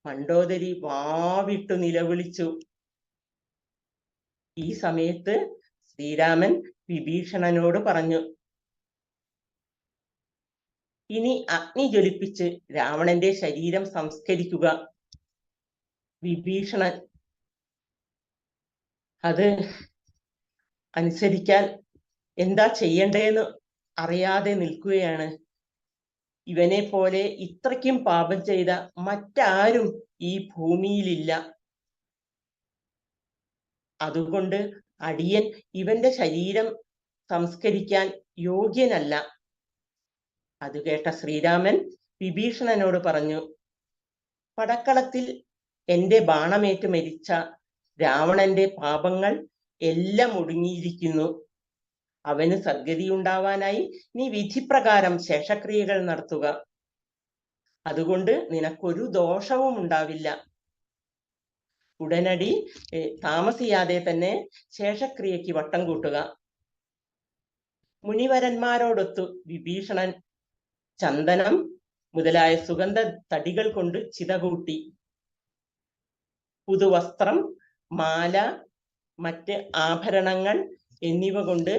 മണ്ഡോദരി വാവിട്ടു നിലവിളിച്ചു. ഈ സമയത്ത് ശ്രീരാമൻ വിഭീഷണനോട് പറഞ്ഞു, ഇനി അഗ്നി ജ്വലിപ്പിച്ച് രാവണന്റെ ശരീരം സംസ്കരിക്കുക. വിഭീഷണൻ അത് അനുസരിക്കാൻ എന്താ ചെയ്യണ്ടേന്ന് അറിയാതെ നിൽക്കുകയാണ്. ഇവനെ പോലെ ഇത്രയ്ക്കും പാപം ചെയ്ത മറ്റാരും ഈ ഭൂമിയിലില്ല. അതുകൊണ്ട് അടിയൻ ഇവന്റെ ശരീരം സംസ്കരിക്കാൻ യോഗ്യനല്ല. അത് കേട്ട ശ്രീരാമൻ വിഭീഷണനോട് പറഞ്ഞു, പടക്കളത്തിൽ എന്റെ ബാണമേറ്റ് മരിച്ച രാവണന്റെ പാപങ്ങൾ എല്ലാം ഒടുങ്ങിയിരിക്കുന്നു. അവന് സദ്ഗതി ഉണ്ടാവാനായി നീ വിധിപ്രകാരം ശേഷക്രിയകൾ നടത്തുക. അതുകൊണ്ട് നിനക്കൊരു ദോഷവും ഉണ്ടാവില്ല. ഉടനടി താമസിയാതെ തന്നെ ശേഷക്രിയയ്ക്ക് വട്ടം കൂട്ടുക. മുനിവരന്മാരോടൊത്തു വിഭീഷണൻ ചന്ദനം മുതലായ സുഗന്ധ തടികൾ കൊണ്ട് ചിതകൂട്ടി. പുതുവസ്ത്രം, മാല, മറ്റ് ആഭരണങ്ങൾ എന്നിവ കൊണ്ട്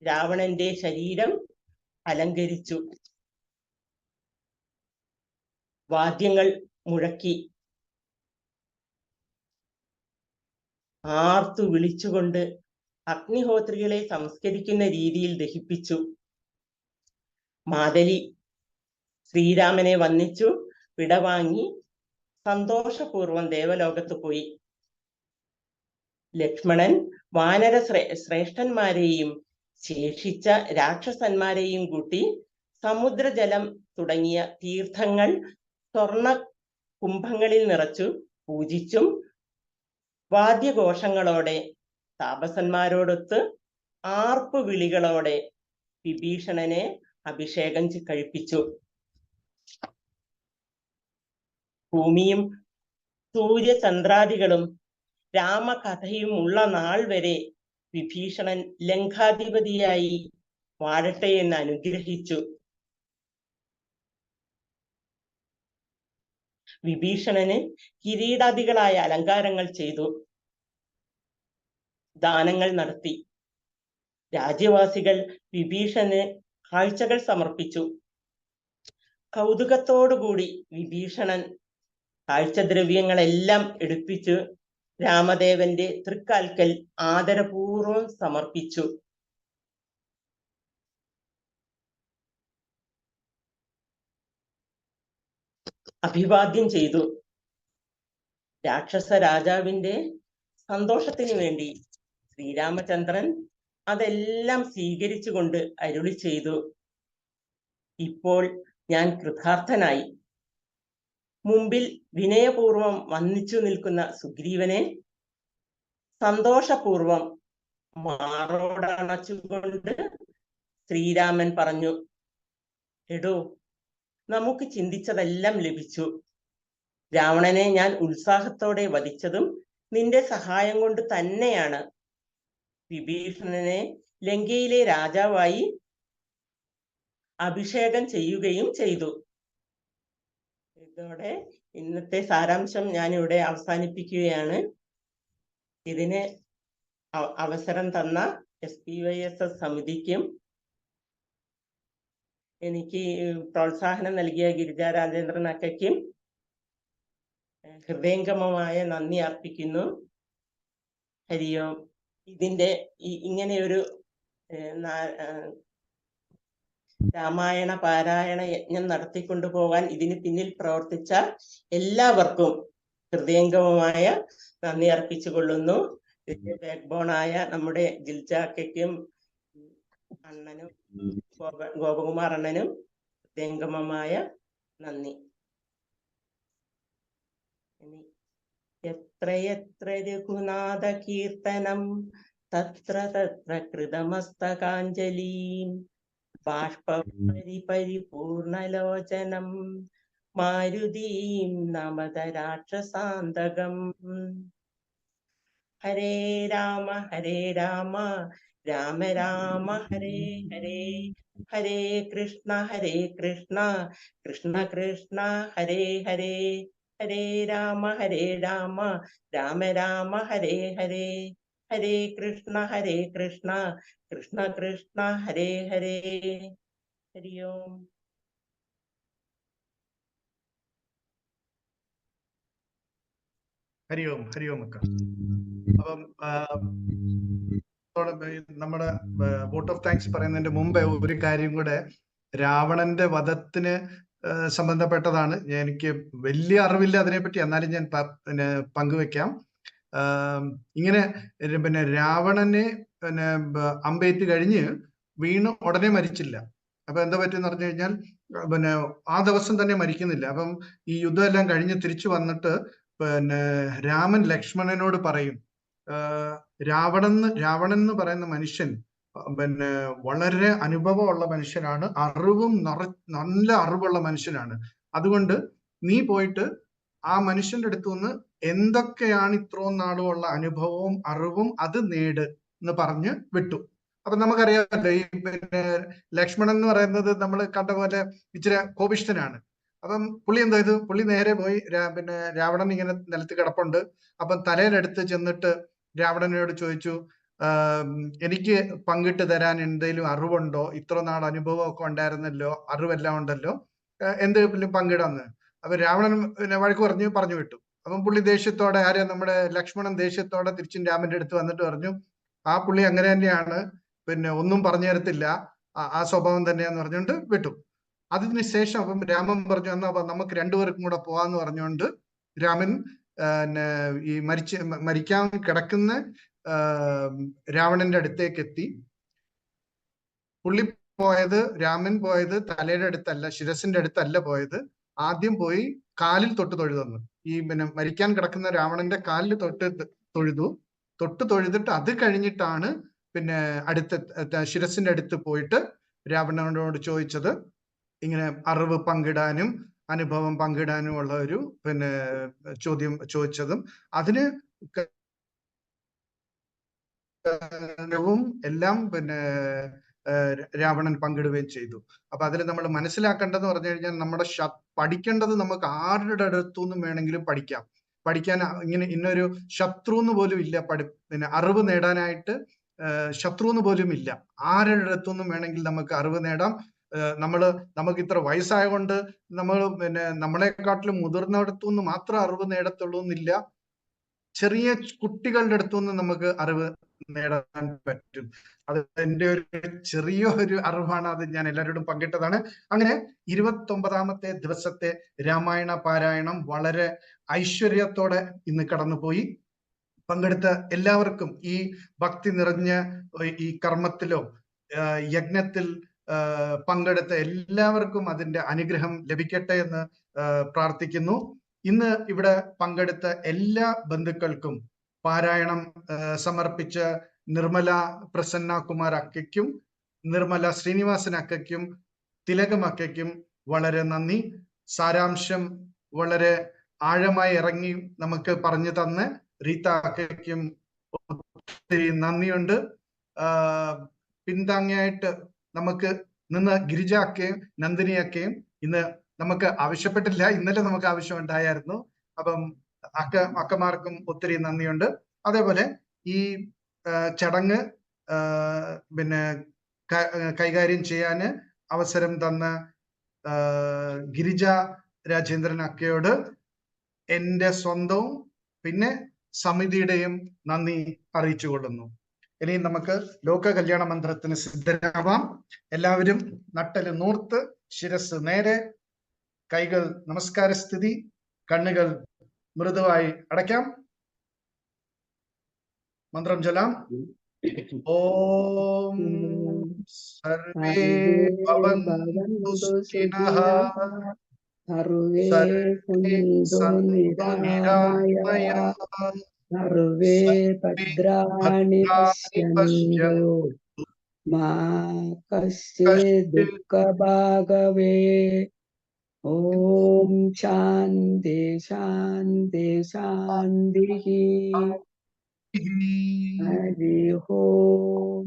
രാവണന്റെ ശരീരം അലങ്കരിച്ചു. വാദ്യങ്ങൾ മുഴക്കി ആർത്തു വിളിച്ചുകൊണ്ട് അഗ്നിഹോത്രികളെ സംസ്കരിക്കുന്ന രീതിയിൽ ദഹിപ്പിച്ചു. മാതലി ശ്രീരാമനെ വന്ദിച്ചു വിടവാങ്ങി സന്തോഷപൂർവം ദേവലോകത്ത് പോയി. ലക്ഷ്മണൻ വാനര ശ്രേഷ്ഠന്മാരെയും ശേഷിച്ച രാക്ഷസന്മാരെയും കൂട്ടി സമുദ്രജലം തുടങ്ങിയ തീർത്ഥങ്ങൾ സ്വർണ കുംഭങ്ങളിൽ നിറച്ചു പൂജിച്ചും വാദ്യഘോഷങ്ങളോടെ താപസന്മാരോടൊത്ത് ആർപ്പു വിളികളോടെ വിഭീഷണനെ അഭിഷേകം കഴിപ്പിച്ചു. ഭൂമിയും സൂര്യചന്ദ്രാദികളും രാമകഥയും ഉള്ള നാൾ വരെ വിഭീഷണൻ ലങ്കാധിപതിയായി വാഴട്ടെ എന്ന് അനുഗ്രഹിച്ചു. വിഭീഷണന് കിരീടാദികളായ അലങ്കാരങ്ങൾ ചെയ്തു, ദാനങ്ങൾ നടത്തി. രാജ്യവാസികൾ വിഭീഷണന് കാഴ്ചകൾ സമർപ്പിച്ചു. കൗതുകത്തോടുകൂടി വിഭീഷണൻ കാഴ്ചദ്രവ്യങ്ങളെല്ലാം എടുപ്പിച്ചു രാമദേവന്റെ തൃക്കാൽക്കൽ ആദരപൂർവം സമർപ്പിച്ചു. അഭിവാദ്യം ചെയ്തു. രാക്ഷസ രാജാവിന്റെ സന്തോഷത്തിന് വേണ്ടി ശ്രീരാമചന്ദ്രൻ അതെല്ലാം സ്വീകരിച്ചുകൊണ്ട് അരുളി ചെയ്തു, ഇപ്പോൾ ഞാൻ കൃതാർത്ഥനായി. മുമ്പിൽ വിനയപൂർവം വന്ദിച്ചു നിൽക്കുന്ന സുഗ്രീവനെ സന്തോഷപൂർവം മാറോടണച്ചുകൊണ്ട് ശ്രീരാമൻ പറഞ്ഞു, എടോ, നമുക്ക് ചിന്തിച്ചതെല്ലാം ലഭിച്ചു. രാവണനെ ഞാൻ ഉത്സാഹത്തോടെ വധിച്ചതും നിന്റെ സഹായം കൊണ്ട് തന്നെയാണ്. വിഭീഷണനെ ലങ്കയിലെ രാജാവായി അഭിഷേകം ചെയ്യുകയും ചെയ്തു. ഇതോടെ ഇന്നത്തെ സാരാംശം ഞാൻ ഇവിടെ അവസാനിപ്പിക്കുകയാണ്. ഇതിന് അവസരം തന്ന SPYSS സമിതിക്കും എനിക്ക് പ്രോത്സാഹനം നൽകിയ ഗിരിജാ രാജേന്ദ്രൻ അക്കയ്ക്കും ഹൃദയംഗമമായ നന്ദി അർപ്പിക്കുന്നു. ഹരിയോം. ഇതിന്റെ ഇങ്ങനെയൊരു രാമായണ പാരായണ യജ്ഞം നടത്തിക്കൊണ്ടു പോകാൻ ഇതിന് പിന്നിൽ പ്രവർത്തിച്ച എല്ലാവർക്കും ഹൃദയംഗമമായ നന്ദി അർപ്പിച്ചു കൊള്ളുന്നു. ഇതിന്റെ ബാക്ക്ബോണായ നമ്മുടെ ഗിൽജാക്കയ്ക്കും അണ്ണനും ഗോപകുമാർ അണ്ണനും ഹൃദയംഗമമായ നന്ദി. എത്ര എത്ര രഘുനാഥ കീർത്തനം തത്ര തത്ര കൃതമസ്തകാഞ്ജലീം ബാഷ്പരിപൂർണലോചനം മാരുതീം നമത രാക്ഷസാന്തകം. ഹരേ രാമ രാമ രാമ ഹരേ ഹരേ, ഹരേ കൃഷ്ണ കൃഷ്ണ കൃഷ്ണ ഹരേ ഹരേ, ഹരേ രാമ രാമ രാമ ഹരേ ഹരേ, ഹരേ കൃഷ്ണ കൃഷ്ണ കൃഷ്ണ ഹരേ ഹരേ. ഹരി ഓം. ഹരി ഓം അക്ക. അപ്പം നമ്മുടെ വോട്ട് ഓഫ് താങ്ക്സ് പറയുന്നതിന്റെ മുമ്പേ ഒരു കാര്യം കൂടെ, രാവണന്റെ വധത്തിന് സംബന്ധപ്പെട്ടതാണ്. എനിക്ക് വലിയ അറിവില്ല അതിനെപ്പറ്റി, എന്നാലും ഞാൻ പങ്കുവെക്കാം. ഇങ്ങനെ രാവണനെ അമ്പേറ്റ് കഴിഞ്ഞ് വീണ് ഉടനെ മരിച്ചില്ല. അപ്പൊ എന്താ പറ്റുമെന്ന് പറഞ്ഞു കഴിഞ്ഞാൽ ആ ദിവസം തന്നെ മരിക്കുന്നില്ല. അപ്പം ഈ യുദ്ധം എല്ലാം കഴിഞ്ഞ് തിരിച്ചു വന്നിട്ട് രാമൻ ലക്ഷ്മണനോട് പറയും, രാവണൻ എന്ന് പറയുന്ന മനുഷ്യൻ വളരെ അനുഭവമുള്ള മനുഷ്യനാണ്, നല്ല അറിവുള്ള മനുഷ്യനാണ്. അതുകൊണ്ട് നീ പോയിട്ട് ആ മനുഷ്യന്റെ അടുത്തു നിന്ന് എന്തൊക്കെയാണ് ഇത്രയും നാളുമുള്ള അനുഭവവും അറിവും അത് നേട് എന്ന് പറഞ്ഞ് വിട്ടു. അപ്പൊ നമുക്കറിയാമല്ലോ, ഈ ലക്ഷ്മണൻ എന്ന് പറയുന്നത് നമ്മൾ കണ്ട പോലെ ഇച്ചിരി കോപിഷ്ഠനാണ്. അപ്പം പുള്ളി എന്താ ചെയ്തു, പുള്ളി നേരെ പോയി രാവണൻ ഇങ്ങനെ നിലത്ത് കിടപ്പുണ്ട്. അപ്പം തലയിലെടുത്ത് ചെന്നിട്ട് രാവണനോട് ചോദിച്ചു, എനിക്ക് പങ്കിട്ട് തരാൻ എന്തെങ്കിലും അറിവുണ്ടോ? ഇത്ര നാൾ അനുഭവമൊക്കെ ഉണ്ടായിരുന്നല്ലോ, അറിവെല്ലാം ഉണ്ടല്ലോ, എന്തെങ്കിലും പങ്കിടാന്ന്. അപ്പൊ രാവണൻ പിന്നെ വഴക്ക് പറഞ്ഞു വിട്ടു. അപ്പം പുള്ളി ദേഷ്യത്തോടെ നമ്മുടെ ലക്ഷ്മണൻ ദേഷ്യത്തോടെ തിരിച്ചും രാമന്റെ അടുത്ത് വന്നിട്ട് പറഞ്ഞു, ആ പുള്ളി അങ്ങനെ തന്നെയാണ്, പിന്നെ ഒന്നും പറഞ്ഞു തരത്തില്ല, ആ സ്വഭാവം തന്നെയാന്ന് പറഞ്ഞുകൊണ്ട് വിട്ടു. അതിനുശേഷം അപ്പം രാമൻ പറഞ്ഞു, എന്നാ നമുക്ക് രണ്ടുപേർക്കും കൂടെ പോവാന്ന് പറഞ്ഞുകൊണ്ട് രാമൻ ഈ മരിക്കാൻ കിടക്കുന്ന രാവണന്റെ അടുത്തേക്ക് എത്തി. രാമൻ പോയത് തലയുടെ അടുത്തല്ല, ശിരസിന്റെ അടുത്തല്ല പോയത്. ആദ്യം പോയി കാലിൽ തൊട്ട് തൊഴുതെന്ന്. ഈ പിന്നെ മരിക്കാൻ കിടക്കുന്ന രാവണന്റെ കാലിൽ തൊട്ട് തൊഴുതിട്ട് അത് കഴിഞ്ഞിട്ടാണ് പിന്നെ ശിരസിന്റെ അടുത്ത് പോയിട്ട് രാവണനോട് ചോദിച്ചത്, ഇങ്ങനെ അറിവ് പങ്കിടാനും അനുഭവം പങ്കിടാനും ഉള്ള ഒരു പിന്നെ ചോദ്യം ചോദിച്ചതും അതിന് എല്ലാം പിന്നെ രാവണൻ പങ്കിടുകയും ചെയ്തു. അപ്പൊ അതിൽ നമ്മൾ മനസ്സിലാക്കേണ്ടതെന്ന് പറഞ്ഞു കഴിഞ്ഞാൽ, നമ്മുടെ പഠിക്കേണ്ടത് നമുക്ക് ആരുടെ അടുത്തുനിന്നും വേണമെങ്കിലും പഠിക്കാൻ ഇന്നൊരു ശത്രു എന്ന് പോലും ഇല്ല. പിന്നെ അറിവ് നേടാനായിട്ട് ശത്രു എന്ന് പോലും ഇല്ല. ആരുടെ അടുത്തുനിന്നും വേണമെങ്കിൽ നമുക്ക് അറിവ് നേടാം. നമുക്ക് ഇത്ര വയസ്സായതുകൊണ്ട് നമ്മൾ പിന്നെ നമ്മളെക്കാട്ടിലും മുതിർന്നിടത്തുനിന്ന് മാത്രം അറിവ് നേടത്തുള്ളൂ എന്നില്ല. ചെറിയ കുട്ടികളുടെ അടുത്തുനിന്ന് നമുക്ക് അറിവ് നേടാൻ പറ്റും. അത് എൻ്റെ ഒരു ചെറിയൊരു അറിവാണ്, അത് ഞാൻ എല്ലാവരോടും പങ്കിട്ടതാണ്. അങ്ങനെ 29ാമത്തെ ദിവസത്തെ രാമായണ പാരായണം വളരെ ഐശ്വര്യത്തോടെ ഇന്ന് കടന്നുപോയി. പങ്കെടുത്ത എല്ലാവർക്കും, ഈ ഭക്തി നിറഞ്ഞ ഈ കർമ്മത്തിലോ യജ്ഞത്തിൽ പങ്കെടുത്ത എല്ലാവർക്കും അതിന്റെ അനുഗ്രഹം ലഭിക്കട്ടെ എന്ന് പ്രാർത്ഥിക്കുന്നു. ഇന്ന് ഇവിടെ പങ്കെടുത്ത എല്ലാ ബന്ധുക്കൾക്കും, പാരായണം സമർപ്പിച്ച നിർമ്മല പ്രസന്ന കുമാർ അക്കയ്ക്കും നിർമ്മല ശ്രീനിവാസൻ അക്കയ്ക്കും തിലകം അക്കയ്ക്കും വളരെ നന്ദി. സാരാംശം വളരെ ആഴമായി ഇറങ്ങി നമുക്ക് പറഞ്ഞു തന്ന് റീത്ത അക്കയ്ക്കും ഒത്തിരി നന്ദിയുണ്ട്. പിന്താങ്ങിയായിട്ട് നമുക്ക് നിന്ന് ഗിരിജ അക്കയും നന്ദിനി അക്കയും ഇന്ന് നമുക്ക് ആവശ്യപ്പെട്ടില്ല, ഇന്നലെ നമുക്ക് ആവശ്യം ഉണ്ടായിരുന്നു. അപ്പം അക്കമാർക്കും ഒത്തിരി നന്ദിയുണ്ട്. അതേപോലെ ഈ ചടങ്ങ് പിന്നെ കൈകാര്യം ചെയ്യാന് അവസരം തന്ന ഗിരിജ രാജേന്ദ്രൻ അക്കയോട് എൻ്റെ സ്വന്തവും പിന്നെ സമിതിയുടെയും നന്ദി അറിയിച്ചു കൊള്ളുന്നു. ഇനി നമുക്ക് ലോക കല്യാണ മന്ത്രത്തിന് സിദ്ധരാവാം. എല്ലാവരും നട്ടല് നൂർത്ത്, ശിരസ് നേരെ, കൈകൾ നമസ്കാര സ്ഥിതി, കണ്ണുകൾ മൃദുവായി അടയ്ക്കാം. മന്ത്രം ചൊല്ലാം. ഓം സർവേ ഭവന്തു സുഖിനഃ സർവേ സന്തു നിരാമയാഃ സർവേ ഭദ്രാണി പശ്യന്തു മാ കശ്ചിത് ദുഃഖഭാഗവേ. ഓം ശാന്തി ശാന്തി ശാന്തി. ഹരി ഓം.